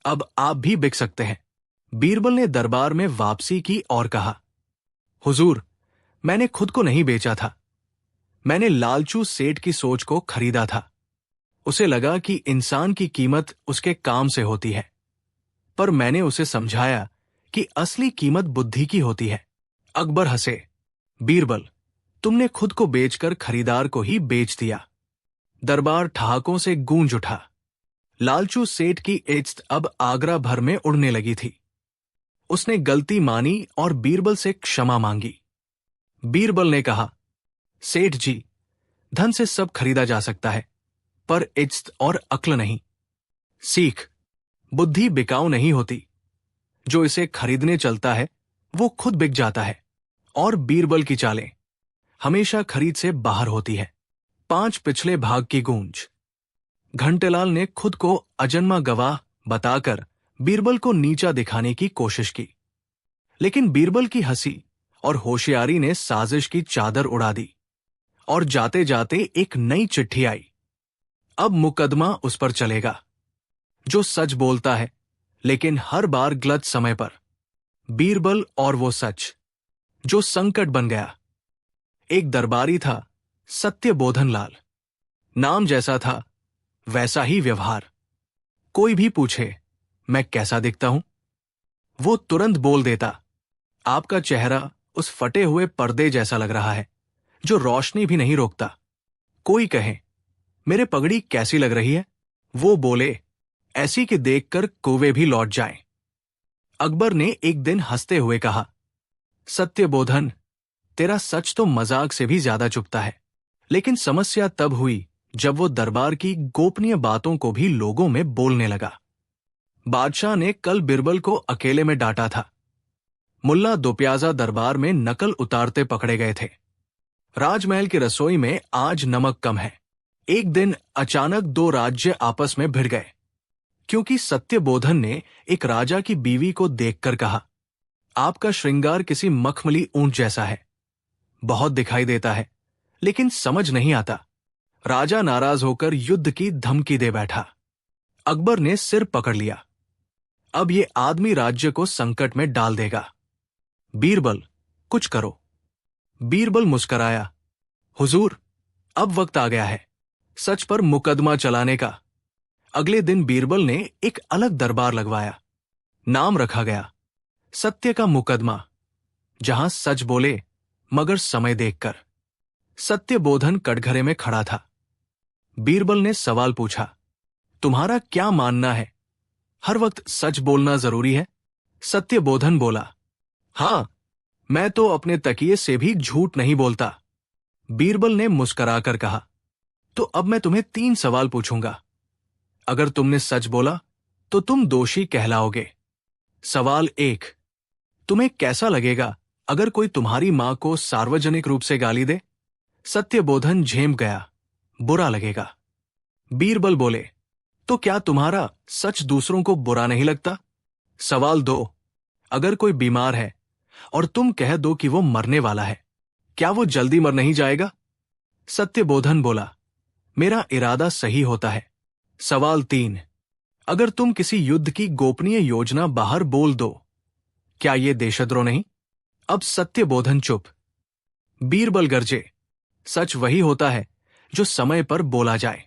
अब आप भी बिक सकते हैं। बीरबल ने दरबार में वापसी की और कहा, हुजूर, मैंने खुद को नहीं बेचा था, मैंने लालचू सेठ की सोच को खरीदा था। उसे लगा कि इंसान की कीमत उसके काम से होती है, पर मैंने उसे समझाया कि असली कीमत बुद्धि की होती है। अकबर हंसे, बीरबल, तुमने खुद को बेचकर खरीदार को ही बेच दिया। दरबार ठहाकों से गूंज उठा। लालचू सेठ की इज्जत अब आगरा भर में उड़ने लगी थी। उसने गलती मानी और बीरबल से क्षमा मांगी। बीरबल ने कहा, सेठ जी, धन से सब खरीदा जा सकता है, पर इज्जत और अक्ल नहीं। सीख, बुद्धि बिकाऊ नहीं होती। जो इसे खरीदने चलता है वो खुद बिक जाता है, और बीरबल की चालें हमेशा खरीद से बाहर होती है। 5 पिछले भाग की गूंज। घंटेलाल ने खुद को अजन्मा गवाह बताकर बीरबल को नीचा दिखाने की कोशिश की, लेकिन बीरबल की हंसी और होशियारी ने साजिश की चादर उड़ा दी, और जाते जाते एक नई चिट्ठी आई। अब मुकदमा उस पर चलेगा जो सच बोलता है, लेकिन हर बार गलत समय पर। बीरबल और वो सच जो संकट बन गया। एक दरबारी था, सत्यबोधन लाल। नाम जैसा था वैसा ही व्यवहार। कोई भी पूछे, मैं कैसा दिखता हूं, वो तुरंत बोल देता, आपका चेहरा उस फटे हुए पर्दे जैसा लग रहा है जो रोशनी भी नहीं रोकता। कोई कहे, मेरे पगड़ी कैसी लग रही है, वो बोले, ऐसी कि देखकर कौवे भी लौट जाएं। अकबर ने एक दिन हंसते हुए कहा, सत्यबोधन, तेरा सच तो मजाक से भी ज्यादा चुभता है। लेकिन समस्या तब हुई जब वो दरबार की गोपनीय बातों को भी लोगों में बोलने लगा। बादशाह ने कल बीरबल को अकेले में डांटा था। मुल्ला दोप्याजा दरबार में नकल उतारते पकड़े गए थे। राजमहल की रसोई में आज नमक कम है। एक दिन अचानक 2 राज्य आपस में भिड़ गए, क्योंकि सत्यबोधन ने एक राजा की बीवी को देखकर कहा, आपका श्रृंगार किसी मखमली ऊंट जैसा है, बहुत दिखाई देता है, लेकिन समझ नहीं आता। राजा नाराज होकर युद्ध की धमकी दे बैठा। अकबर ने सिर पकड़ लिया। अब ये आदमी राज्य को संकट में डाल देगा। बीरबल, कुछ करो। बीरबल मुस्कराया, हुजूर, अब वक्त आ गया है सच पर मुकदमा चलाने का। अगले दिन बीरबल ने एक अलग दरबार लगवाया। नाम रखा गया, सत्य का मुकदमा, जहां सच बोले मगर समय देखकर। सत्यबोधन कटघरे में खड़ा था। बीरबल ने सवाल पूछा, तुम्हारा क्या मानना है, हर वक्त सच बोलना जरूरी है? सत्यबोधन बोला, हां, मैं तो अपने तकिए से भी झूठ नहीं बोलता। बीरबल ने मुस्कुराकर कहा, तो अब मैं तुम्हें 3 सवाल पूछूंगा। अगर तुमने सच बोला तो तुम दोषी कहलाओगे। सवाल 1, तुम्हें कैसा लगेगा अगर कोई तुम्हारी मां को सार्वजनिक रूप से गाली दे? सत्यबोधन झेम गया, बुरा लगेगा। बीरबल बोले, तो क्या तुम्हारा सच दूसरों को बुरा नहीं लगता? सवाल 2, अगर कोई बीमार है और तुम कह दो कि वो मरने वाला है, क्या वो जल्दी मर नहीं जाएगा? सत्यबोधन बोला, मेरा इरादा सही होता है। सवाल 3, अगर तुम किसी युद्ध की गोपनीय योजना बाहर बोल दो, क्या ये देशद्रोह नहीं? अब सत्यबोधन चुप। बीरबल गरजे, सच वही होता है जो समय पर बोला जाए।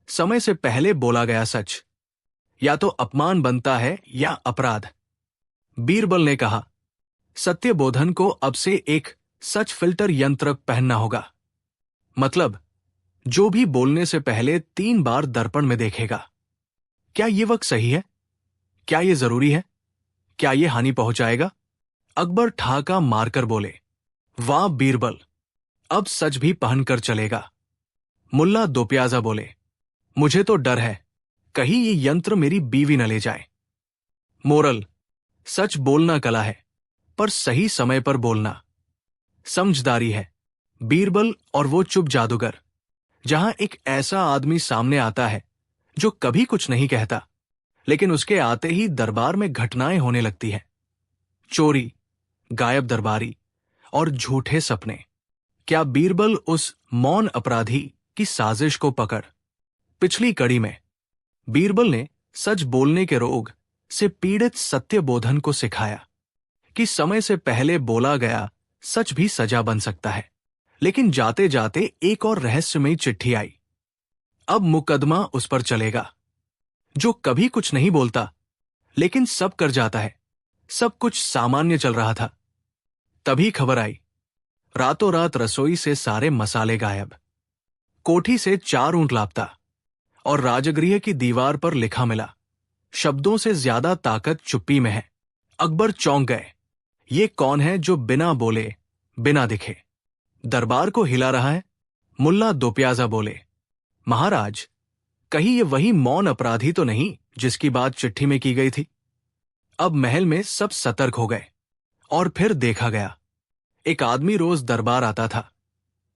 समय से पहले बोला गया सच या तो अपमान बनता है या अपराध। बीरबल ने कहा, सत्यबोधन को अब से एक सच फिल्टर यंत्र पहनना होगा। मतलब, जो भी बोलने से पहले 3 बार दर्पण में देखेगा। क्या ये वक्त सही है? क्या ये जरूरी है? क्या ये हानि पहुंचाएगा? अकबर ठहाका मारकर बोले, वाह बीरबल, अब सच भी पहनकर चलेगा। मुल्ला दोप्याजा बोले, मुझे तो डर है, कहीं ये यंत्र मेरी बीवी न ले जाए। मोरल: सच बोलना कला है, पर सही समय पर बोलना समझदारी है। बीरबल और वो चुप जादूगर। जहां एक ऐसा आदमी सामने आता है जो कभी कुछ नहीं कहता, लेकिन उसके आते ही दरबार में घटनाएं होने लगती हैं। चोरी, गायब दरबारी और झूठे सपने। क्या बीरबल उस मौन अपराधी की साजिश को पकड़? पिछली कड़ी में बीरबल ने सच बोलने के रोग से पीड़ित सत्यबोधन को सिखाया कि समय से पहले बोला गया सच भी सजा बन सकता है। लेकिन जाते जाते एक और रहस्यमयी चिट्ठी आई। अब मुकदमा उस पर चलेगा जो कभी कुछ नहीं बोलता, लेकिन सब कर जाता है। सब कुछ सामान्य चल रहा था, तभी खबर आई। रातों रात रसोई से सारे मसाले गायब, कोठी से 4 ऊंट लापता और राजगृह की दीवार पर लिखा मिला, शब्दों से ज्यादा ताकत चुप्पी में है। अकबर चौंक गए। ये कौन है जो बिना बोले, बिना दिखे दरबार को हिला रहा है? मुल्ला दोप्याजा बोले, महाराज, कहीं ये वही मौन अपराधी तो नहीं जिसकी बात चिट्ठी में की गई थी? अब महल में सब सतर्क हो गए और फिर देखा गया। एक आदमी रोज दरबार आता था,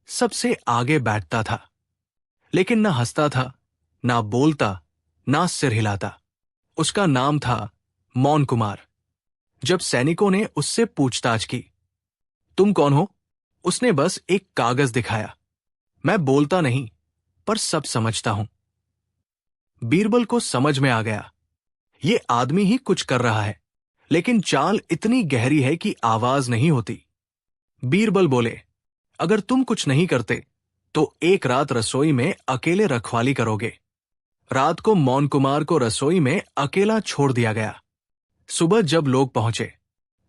सबसे आगे बैठता था, लेकिन ना हंसता था, ना बोलता, ना सिर हिलाता। उसका नाम था मौन कुमार। जब सैनिकों ने उससे पूछताछ की, तुम कौन हो? उसने बस एक कागज दिखाया, मैं बोलता नहीं, पर सब समझता हूं। बीरबल को समझ में आ गया, ये आदमी ही कुछ कर रहा है, लेकिन चाल इतनी गहरी है कि आवाज नहीं होती। बीरबल बोले, अगर तुम कुछ नहीं करते तो एक रात रसोई में अकेले रखवाली करोगे। रात को मौन कुमार को रसोई में अकेला छोड़ दिया गया। सुबह जब लोग पहुंचे,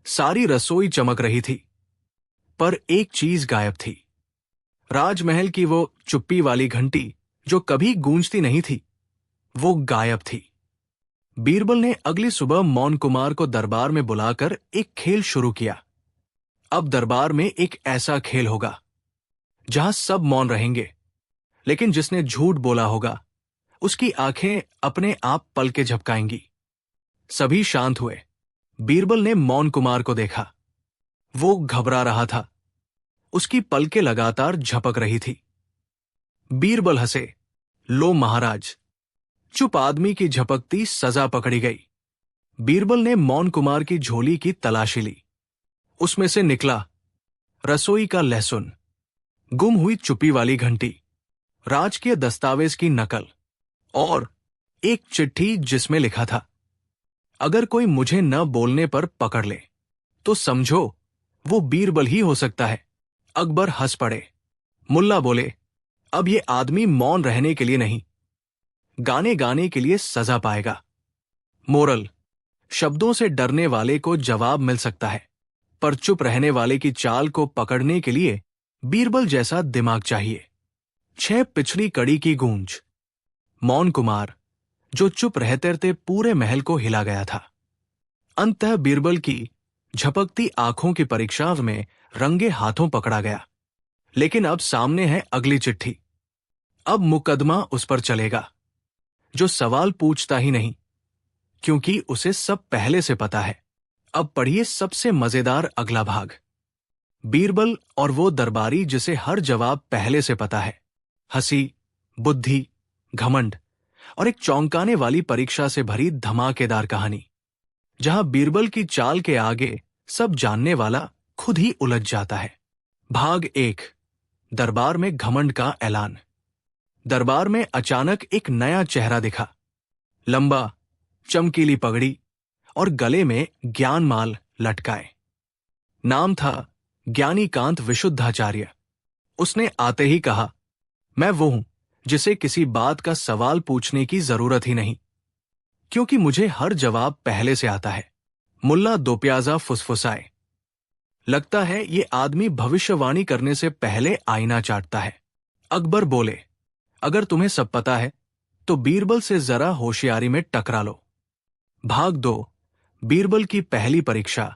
सारी रसोई चमक रही थी, पर एक चीज गायब थी। राजमहल की वो चुप्पी वाली घंटी जो कभी गूंजती नहीं थी, वो गायब थी। बीरबल ने अगली सुबह मौन कुमार को दरबार में बुलाकर एक खेल शुरू किया। अब दरबार में एक ऐसा खेल होगा जहां सब मौन रहेंगे, लेकिन जिसने झूठ बोला होगा उसकी आंखें अपने आप पलके झपकाएंगी। सभी शांत हुए। बीरबल ने मौन कुमार को देखा। वो घबरा रहा था, उसकी पलकें लगातार झपक रही थी। बीरबल हंसे, लो महाराज, चुप आदमी की झपकती सजा पकड़ी गई। बीरबल ने मौन कुमार की झोली की तलाशी ली। उसमें से निकला रसोई का लहसुन, गुम हुई चुप्पी वाली घंटी, राजकीय दस्तावेज की नकल और एक चिट्ठी जिसमें लिखा था, अगर कोई मुझे न बोलने पर पकड़ ले तो समझो वो बीरबल ही हो सकता है। अकबर हंस पड़े। मुल्ला बोले, अब ये आदमी मौन रहने के लिए नहीं, गाने गाने के लिए सजा पाएगा। मोरल: शब्दों से डरने वाले को जवाब मिल सकता है, पर चुप रहने वाले की चाल को पकड़ने के लिए बीरबल जैसा दिमाग चाहिए। 6 पिछली कड़ी की गूंज। मौन कुमार जो चुप रहते रहते पूरे महल को हिला गया था। अंततः बीरबल की झपकती आंखों की परीक्षा में रंगे हाथों पकड़ा गया। लेकिन अब सामने है अगली चिट्ठी। अब मुकदमा उस पर चलेगा जो सवाल पूछता ही नहीं, क्योंकि उसे सब पहले से पता है। अब पढ़िए सबसे मजेदार अगला भाग। बीरबल और वो दरबारी जिसे हर जवाब पहले से पता है। हंसी, बुद्धि, घमंड और एक चौंकाने वाली परीक्षा से भरी धमाकेदार कहानी, जहां बीरबल की चाल के आगे सब जानने वाला खुद ही उलझ जाता है। भाग 1। दरबार में घमंड का ऐलान। दरबार में अचानक एक नया चेहरा दिखा। लंबा, चमकीली पगड़ी और गले में ज्ञानमाल लटकाए। नाम था ज्ञानीकांत विशुद्धाचार्य। उसने आते ही कहा, मैं वो हूं जिसे किसी बात का सवाल पूछने की जरूरत ही नहीं, क्योंकि मुझे हर जवाब पहले से आता है। मुल्ला दोप्याजा फुसफुसाए, लगता है ये आदमी भविष्यवाणी करने से पहले आईना चाटता है। अकबर बोले, अगर तुम्हें सब पता है तो बीरबल से जरा होशियारी में टकरा लो। भाग 2। बीरबल की पहली परीक्षा,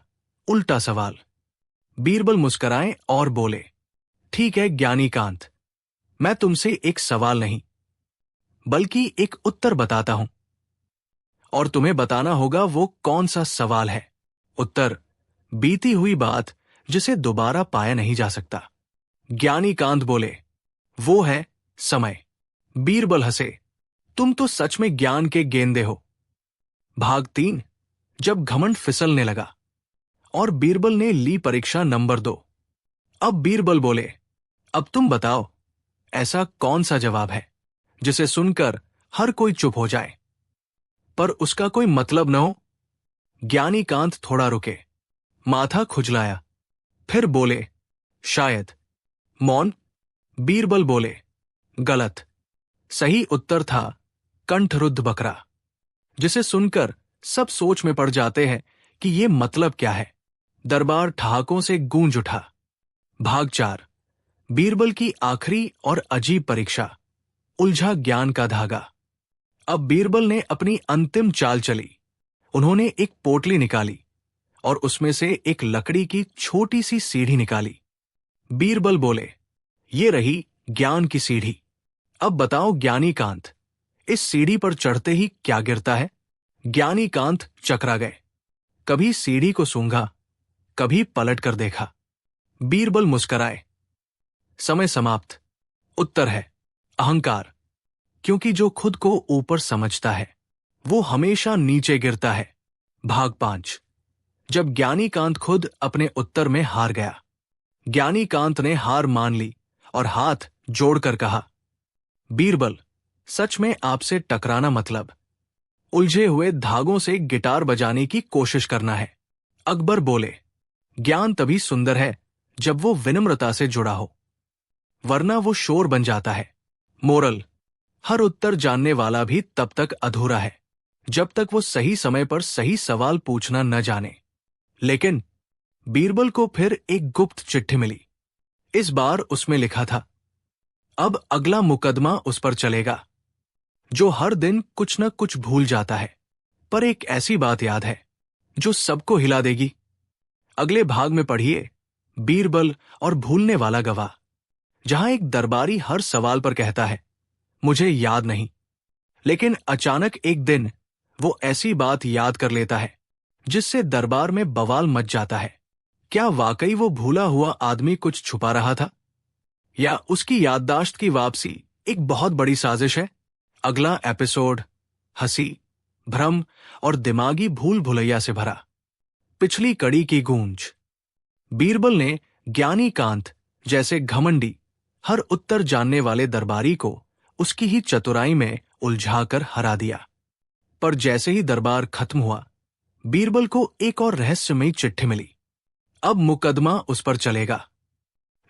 उल्टा सवाल। बीरबल मुस्कुराए और बोले, ठीक है ज्ञानीकांत, मैं तुमसे एक सवाल नहीं बल्कि एक उत्तर बताता हूं, और तुम्हें बताना होगा वो कौन सा सवाल है। उत्तर, बीती हुई बात जिसे दोबारा पाया नहीं जा सकता। ज्ञानी कांत बोले, वो है समय। बीरबल हंसे, तुम तो सच में ज्ञान के गेंदे हो। भाग 3, जब घमंड फिसलने लगा। और बीरबल ने ली परीक्षा नंबर 2। अब बीरबल बोले, अब तुम बताओ, ऐसा कौन सा जवाब है जिसे सुनकर हर कोई चुप हो जाए, पर उसका कोई मतलब न हो। ज्ञानी कांत थोड़ा रुके, माथा खुजलाया, फिर बोले, शायद। मौन। बीरबल बोले, गलत। सही उत्तर था कंठरुद्ध बकरा, जिसे सुनकर सब सोच में पड़ जाते हैं कि ये मतलब क्या है। दरबार ठहाकों से गूंज उठा। भाग 4, बीरबल की आखिरी और अजीब परीक्षा, उलझा ज्ञान का धागा। अब बीरबल ने अपनी अंतिम चाल चली। उन्होंने एक पोटली निकाली और उसमें से एक लकड़ी की छोटी सी सीढ़ी निकाली। बीरबल बोले, ये रही ज्ञान की सीढ़ी। अब बताओ ज्ञानी कांत, इस सीढ़ी पर चढ़ते ही क्या गिरता है? ज्ञानी कांत चकरा गए। कभी सीढ़ी को सूंघा, कभी पलट कर देखा। बीरबल मुस्कराए। समय समाप्त। उत्तर है अहंकार, क्योंकि जो खुद को ऊपर समझता है वो हमेशा नीचे गिरता है। भाग 5, जब ज्ञानी कांत खुद अपने उत्तर में हार गया। ज्ञानी कांत ने हार मान ली और हाथ जोड़कर कहा, बीरबल, सच में आपसे टकराना मतलब उलझे हुए धागों से गिटार बजाने की कोशिश करना है। अकबर बोले, ज्ञान तभी सुंदर है जब वो विनम्रता से जुड़ा हो, वरना वो शोर बन जाता है। मोरल, हर उत्तर जानने वाला भी तब तक अधूरा है जब तक वो सही समय पर सही सवाल पूछना न जाने। लेकिन बीरबल को फिर एक गुप्त चिट्ठी मिली। इस बार उसमें लिखा था, अब अगला मुकदमा उस पर चलेगा जो हर दिन कुछ न कुछ भूल जाता है, पर एक ऐसी बात याद है जो सबको हिला देगी। अगले भाग में पढ़िए बीरबल और भूलने वाला गवाह, जहां एक दरबारी हर सवाल पर कहता है, मुझे याद नहीं, लेकिन अचानक एक दिन वो ऐसी बात याद कर लेता है जिससे दरबार में बवाल मच जाता है। क्या वाकई वो भूला हुआ आदमी कुछ छुपा रहा था, या उसकी याददाश्त की वापसी एक बहुत बड़ी साजिश है? अगला एपिसोड हंसी, भ्रम और दिमागी भूल भुलैया से भरा। पिछली कड़ी की गूंज। बीरबल ने ज्ञानी कांत जैसे घमंडी, हर उत्तर जानने वाले दरबारी को उसकी ही चतुराई में उलझाकर हरा दिया। पर जैसे ही दरबार खत्म हुआ, बीरबल को एक और रहस्यमयी चिट्ठी मिली। अब मुकदमा उस पर चलेगा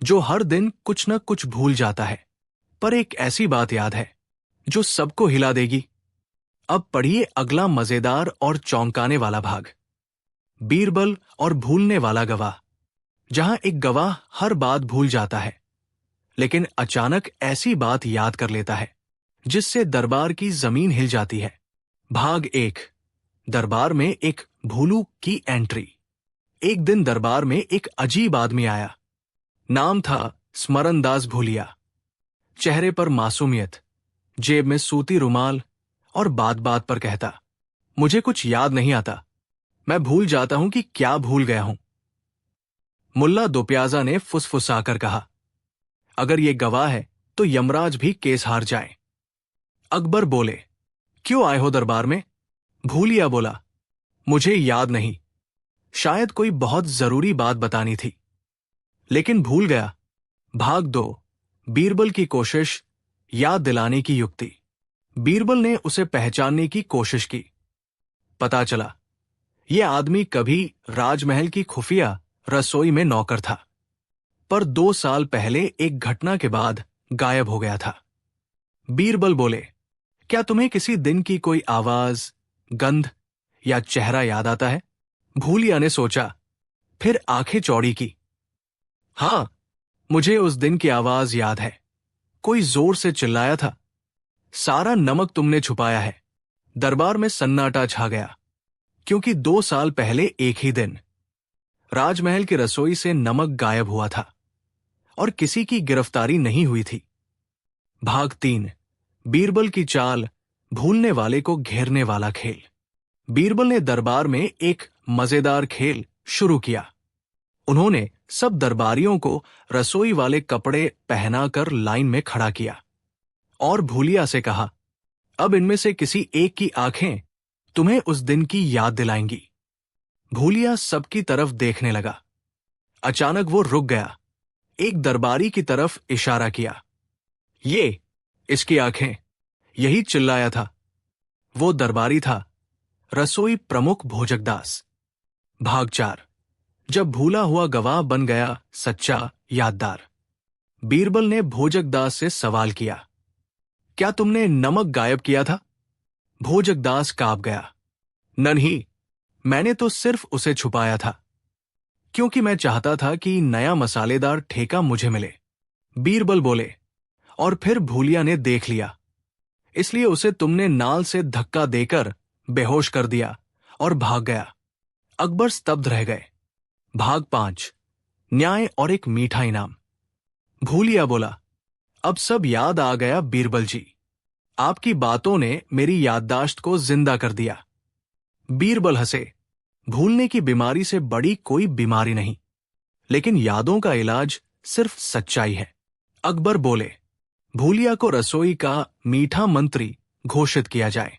जो हर दिन कुछ न कुछ भूल जाता है, पर एक ऐसी बात याद है जो सबको हिला देगी। अब पढ़िए अगला मजेदार और चौंकाने वाला भाग, बीरबल और भूलने वाला गवाह, जहां एक गवाह हर बात भूल जाता है, लेकिन अचानक ऐसी बात याद कर लेता है जिससे दरबार की जमीन हिल जाती है। भाग 1, दरबार में एक भूलू की एंट्री। एक दिन दरबार में एक अजीब आदमी आया। नाम था स्मरणदास भूलिया। चेहरे पर मासूमियत, जेब में सूती रुमाल, और बात बात पर कहता, मुझे कुछ याद नहीं आता, मैं भूल जाता हूं कि क्या भूल गया हूं। मुल्ला दोप्याजा ने फुसफुसाकर कहा, अगर ये गवाह है तो यमराज भी केस हार जाए। अकबर बोले, क्यों आए हो दरबार में? भूलिया बोला, मुझे याद नहीं, शायद कोई बहुत जरूरी बात बतानी थी, लेकिन भूल गया। भाग 2, बीरबल की कोशिश, याद दिलाने की युक्ति। बीरबल ने उसे पहचानने की कोशिश की। पता चला यह आदमी कभी राजमहल की खुफिया रसोई में नौकर था, पर 2 साल पहले एक घटना के बाद गायब हो गया था। बीरबल बोले, क्या तुम्हें किसी दिन की कोई आवाज, गंध या चेहरा याद आता है? भूलिया ने सोचा, फिर आंखें चौड़ी की। हां, मुझे उस दिन की आवाज याद है। कोई जोर से चिल्लाया था, सारा नमक तुमने छुपाया है। दरबार में सन्नाटा छा गया, क्योंकि 2 साल पहले एक ही दिन राजमहल की रसोई से नमक गायब हुआ था और किसी की गिरफ्तारी नहीं हुई थी। भाग 3, बीरबल की चाल, भूलने वाले को घेरने वाला खेल। बीरबल ने दरबार में एक मजेदार खेल शुरू किया। उन्होंने सब दरबारियों को रसोई वाले कपड़े पहनाकर लाइन में खड़ा किया और भूलिया से कहा, अब इनमें से किसी एक की आंखें तुम्हें उस दिन की याद दिलाएंगी। भूलिया सबकी तरफ देखने लगा। अचानक वो रुक गया, एक दरबारी की तरफ इशारा किया। ये इसकी आंखें, यही चिल्लाया था। वो दरबारी था रसोई प्रमुख भोजकदास। भाग 4। जब भूला हुआ गवाह बन गया सच्चा याददार। बीरबल ने भोजकदास से सवाल किया, क्या तुमने नमक गायब किया था? भोजकदास कांप गया। नहीं, मैंने तो सिर्फ उसे छुपाया था, क्योंकि मैं चाहता था कि नया मसालेदार ठेका मुझे मिले। बीरबल बोले, और फिर भूलिया ने देख लिया, इसलिए उसे तुमने नाल से धक्का देकर बेहोश कर दिया और भाग गया। अकबर स्तब्ध रह गए। भाग 5। न्याय और एक मीठा इनाम। भूलिया बोला, अब सब याद आ गया बीरबल जी, आपकी बातों ने मेरी याददाश्त को जिंदा कर दिया। बीरबल हंसे, भूलने की बीमारी से बड़ी कोई बीमारी नहीं, लेकिन यादों का इलाज सिर्फ सच्चाई है। अकबर बोले, भूलिया को रसोई का मीठा मंत्री घोषित किया जाए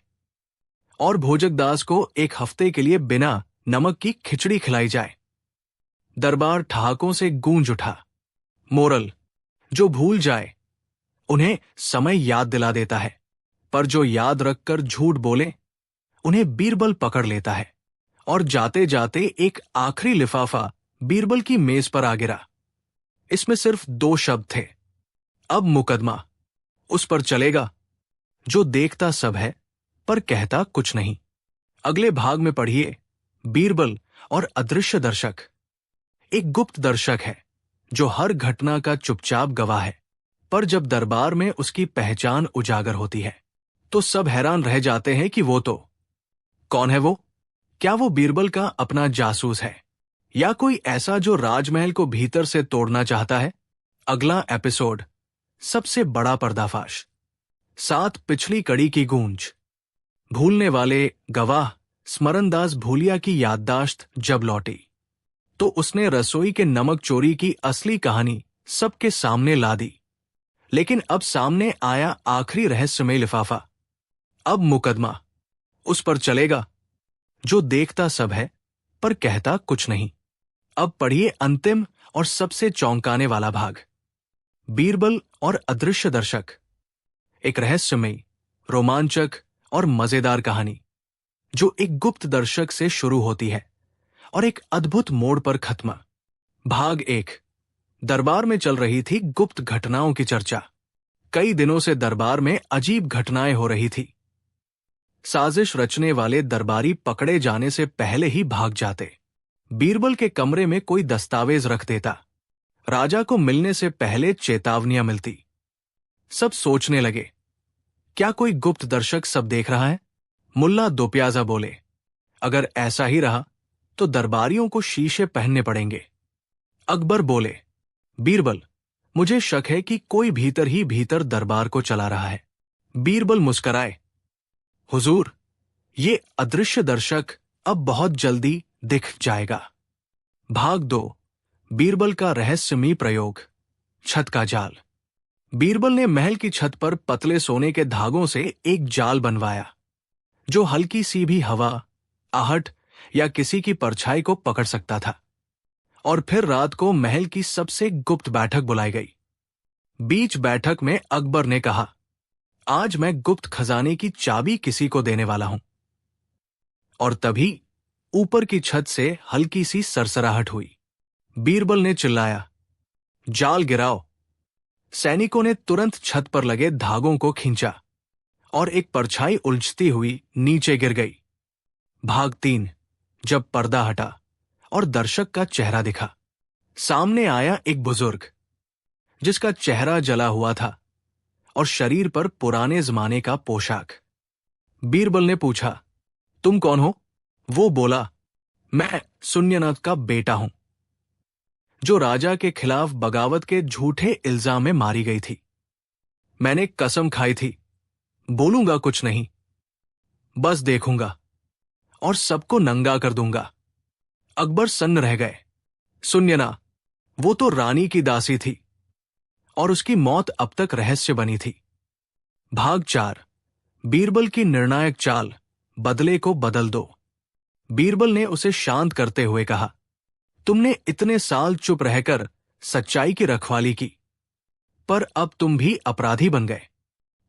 और भोजकदास को एक हफ्ते के लिए बिना नमक की खिचड़ी खिलाई जाए। दरबार ठहाकों से गूंज उठा। मोरल, जो भूल जाए उन्हें समय याद दिला देता है, पर जो याद रखकर झूठ बोले उन्हें बीरबल पकड़ लेता है। और जाते जाते एक आखिरी लिफाफा बीरबल की मेज पर आ गिरा। इसमें सिर्फ 2 शब्द थे, अब मुकदमा उस पर चलेगा जो देखता सब है पर कहता कुछ नहीं। अगले भाग में पढ़िए बीरबल और अदृश्य दर्शक। एक गुप्त दर्शक है जो हर घटना का चुपचाप गवाह है, पर जब दरबार में उसकी पहचान उजागर होती है तो सब हैरान रह जाते हैं कि वो तो कौन है वो? क्या वो बीरबल का अपना जासूस है या कोई ऐसा जो राजमहल को भीतर से तोड़ना चाहता है? अगला एपिसोड, सबसे बड़ा पर्दाफाश। 7 पिछली कड़ी की गूंज। भूलने वाले गवाह स्मरणदास भूलिया की याददाश्त जब लौटी तो उसने रसोई के नमक चोरी की असली कहानी सबके सामने ला दी। लेकिन अब सामने आया आखिरी रहस्यमय लिफाफा। अब मुकदमा उस पर चलेगा जो देखता सब है पर कहता कुछ नहीं। अब पढ़िए अंतिम और सबसे चौंकाने वाला भाग, बीरबल और अदृश्य दर्शक। एक रहस्यमयी, रोमांचक और मजेदार कहानी जो एक गुप्त दर्शक से शुरू होती है और एक अद्भुत मोड़ पर खत्म। भाग 1। दरबार में चल रही थी गुप्त घटनाओं की चर्चा। कई दिनों से दरबार में अजीब घटनाएं हो रही थी। साजिश रचने वाले दरबारी पकड़े जाने से पहले ही भाग जाते। बीरबल के कमरे में कोई दस्तावेज रख देता। राजा को मिलने से पहले चेतावनियां मिलती। सब सोचने लगे, क्या कोई गुप्त दर्शक सब देख रहा है? मुल्ला दोप्याजा बोले, अगर ऐसा ही रहा तो दरबारियों को शीशे पहनने पड़ेंगे। अकबर बोले, बीरबल, मुझे शक है कि कोई भीतर ही भीतर दरबार को चला रहा है। बीरबल मुस्कराए, हुजूर, ये अदृश्य दर्शक अब बहुत जल्दी दिख जाएगा। भाग 2। बीरबल का रहस्यमयी प्रयोग, छत का जाल। बीरबल ने महल की छत पर पतले सोने के धागों से एक जाल बनवाया जो हल्की सी भी हवा, आहट या किसी की परछाई को पकड़ सकता था। और फिर रात को महल की सबसे गुप्त बैठक बुलाई गई। बीच बैठक में अकबर ने कहा, आज मैं गुप्त खजाने की चाबी किसी को देने वाला हूं। और तभी ऊपर की छत से हल्की सी सरसराहट हुई। बीरबल ने चिल्लाया, जाल गिराओ। सैनिकों ने तुरंत छत पर लगे धागों को खींचा और एक परछाई उलझती हुई नीचे गिर गई। भाग 3। जब पर्दा हटा और दर्शक का चेहरा दिखा, सामने आया एक बुजुर्ग जिसका चेहरा जला हुआ था और शरीर पर पुराने जमाने का पोशाक। बीरबल ने पूछा, तुम कौन हो? वो बोला, मैं सुन्यनाथ का बेटा हूं, जो राजा के खिलाफ बगावत के झूठे इल्जाम में मारी गई थी। मैंने कसम खाई थी, बोलूंगा कुछ नहीं, बस देखूंगा। और सबको नंगा कर दूंगा। अकबर सन्न रह गए। सुनिए ना, वो तो रानी की दासी थी और उसकी मौत अब तक रहस्य बनी थी। भाग 4। बीरबल की निर्णायक चाल, बदले को बदल दो। बीरबल ने उसे शांत करते हुए कहा, तुमने इतने साल चुप रहकर सच्चाई की रखवाली की, पर अब तुम भी अपराधी बन गए,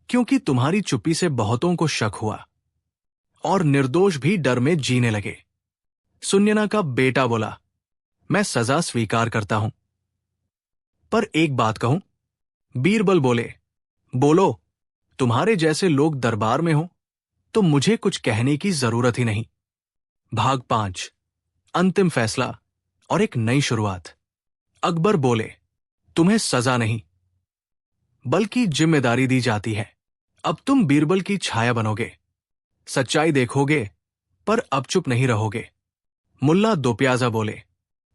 क्योंकि तुम्हारी चुप्पी से बहुतों को शक हुआ और निर्दोष भी डर में जीने लगे। सुन्यना का बेटा बोला, मैं सजा स्वीकार करता हूं, पर एक बात कहूं। बीरबल बोले, बोलो। तुम्हारे जैसे लोग दरबार में हो तो मुझे कुछ कहने की जरूरत ही नहीं। भाग 5। अंतिम फैसला और एक नई शुरुआत। अकबर बोले, तुम्हें सजा नहीं बल्कि जिम्मेदारी दी जाती है। अब तुम बीरबल की छाया बनोगे, सच्चाई देखोगे, पर अब चुप नहीं रहोगे। मुल्ला दोप्याजा बोले,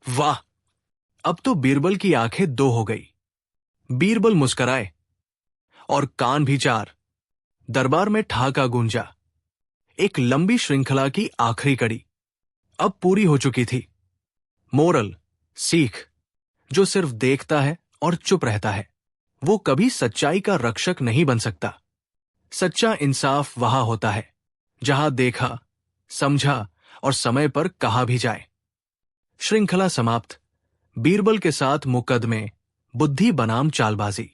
वाह, अब तो बीरबल की आंखें दो हो गई। बीरबल मुस्कराए और कान भी चार। दरबार में ठहाका गूंजा। एक लंबी श्रृंखला की आखिरी कड़ी अब पूरी हो चुकी थी। मोरल, सीख, जो सिर्फ देखता है और चुप रहता है, वो कभी सच्चाई का रक्षक नहीं बन सकता। सच्चा इंसाफ वहां होता है जहां देखा, समझा और समय पर कहा भी जाए। श्रृंखला समाप्त। बीरबल के साथ मुकदमे, बुद्धि बनाम चालबाजी।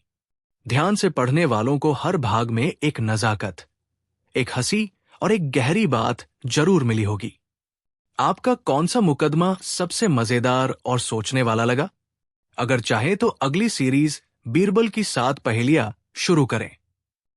ध्यान से पढ़ने वालों को हर भाग में एक नजाकत, एक हंसी और एक गहरी बात जरूर मिली होगी। आपका कौन सा मुकदमा सबसे मजेदार और सोचने वाला लगा? अगर चाहे तो अगली सीरीज बीरबल की 7 पहेलियां शुरू करें।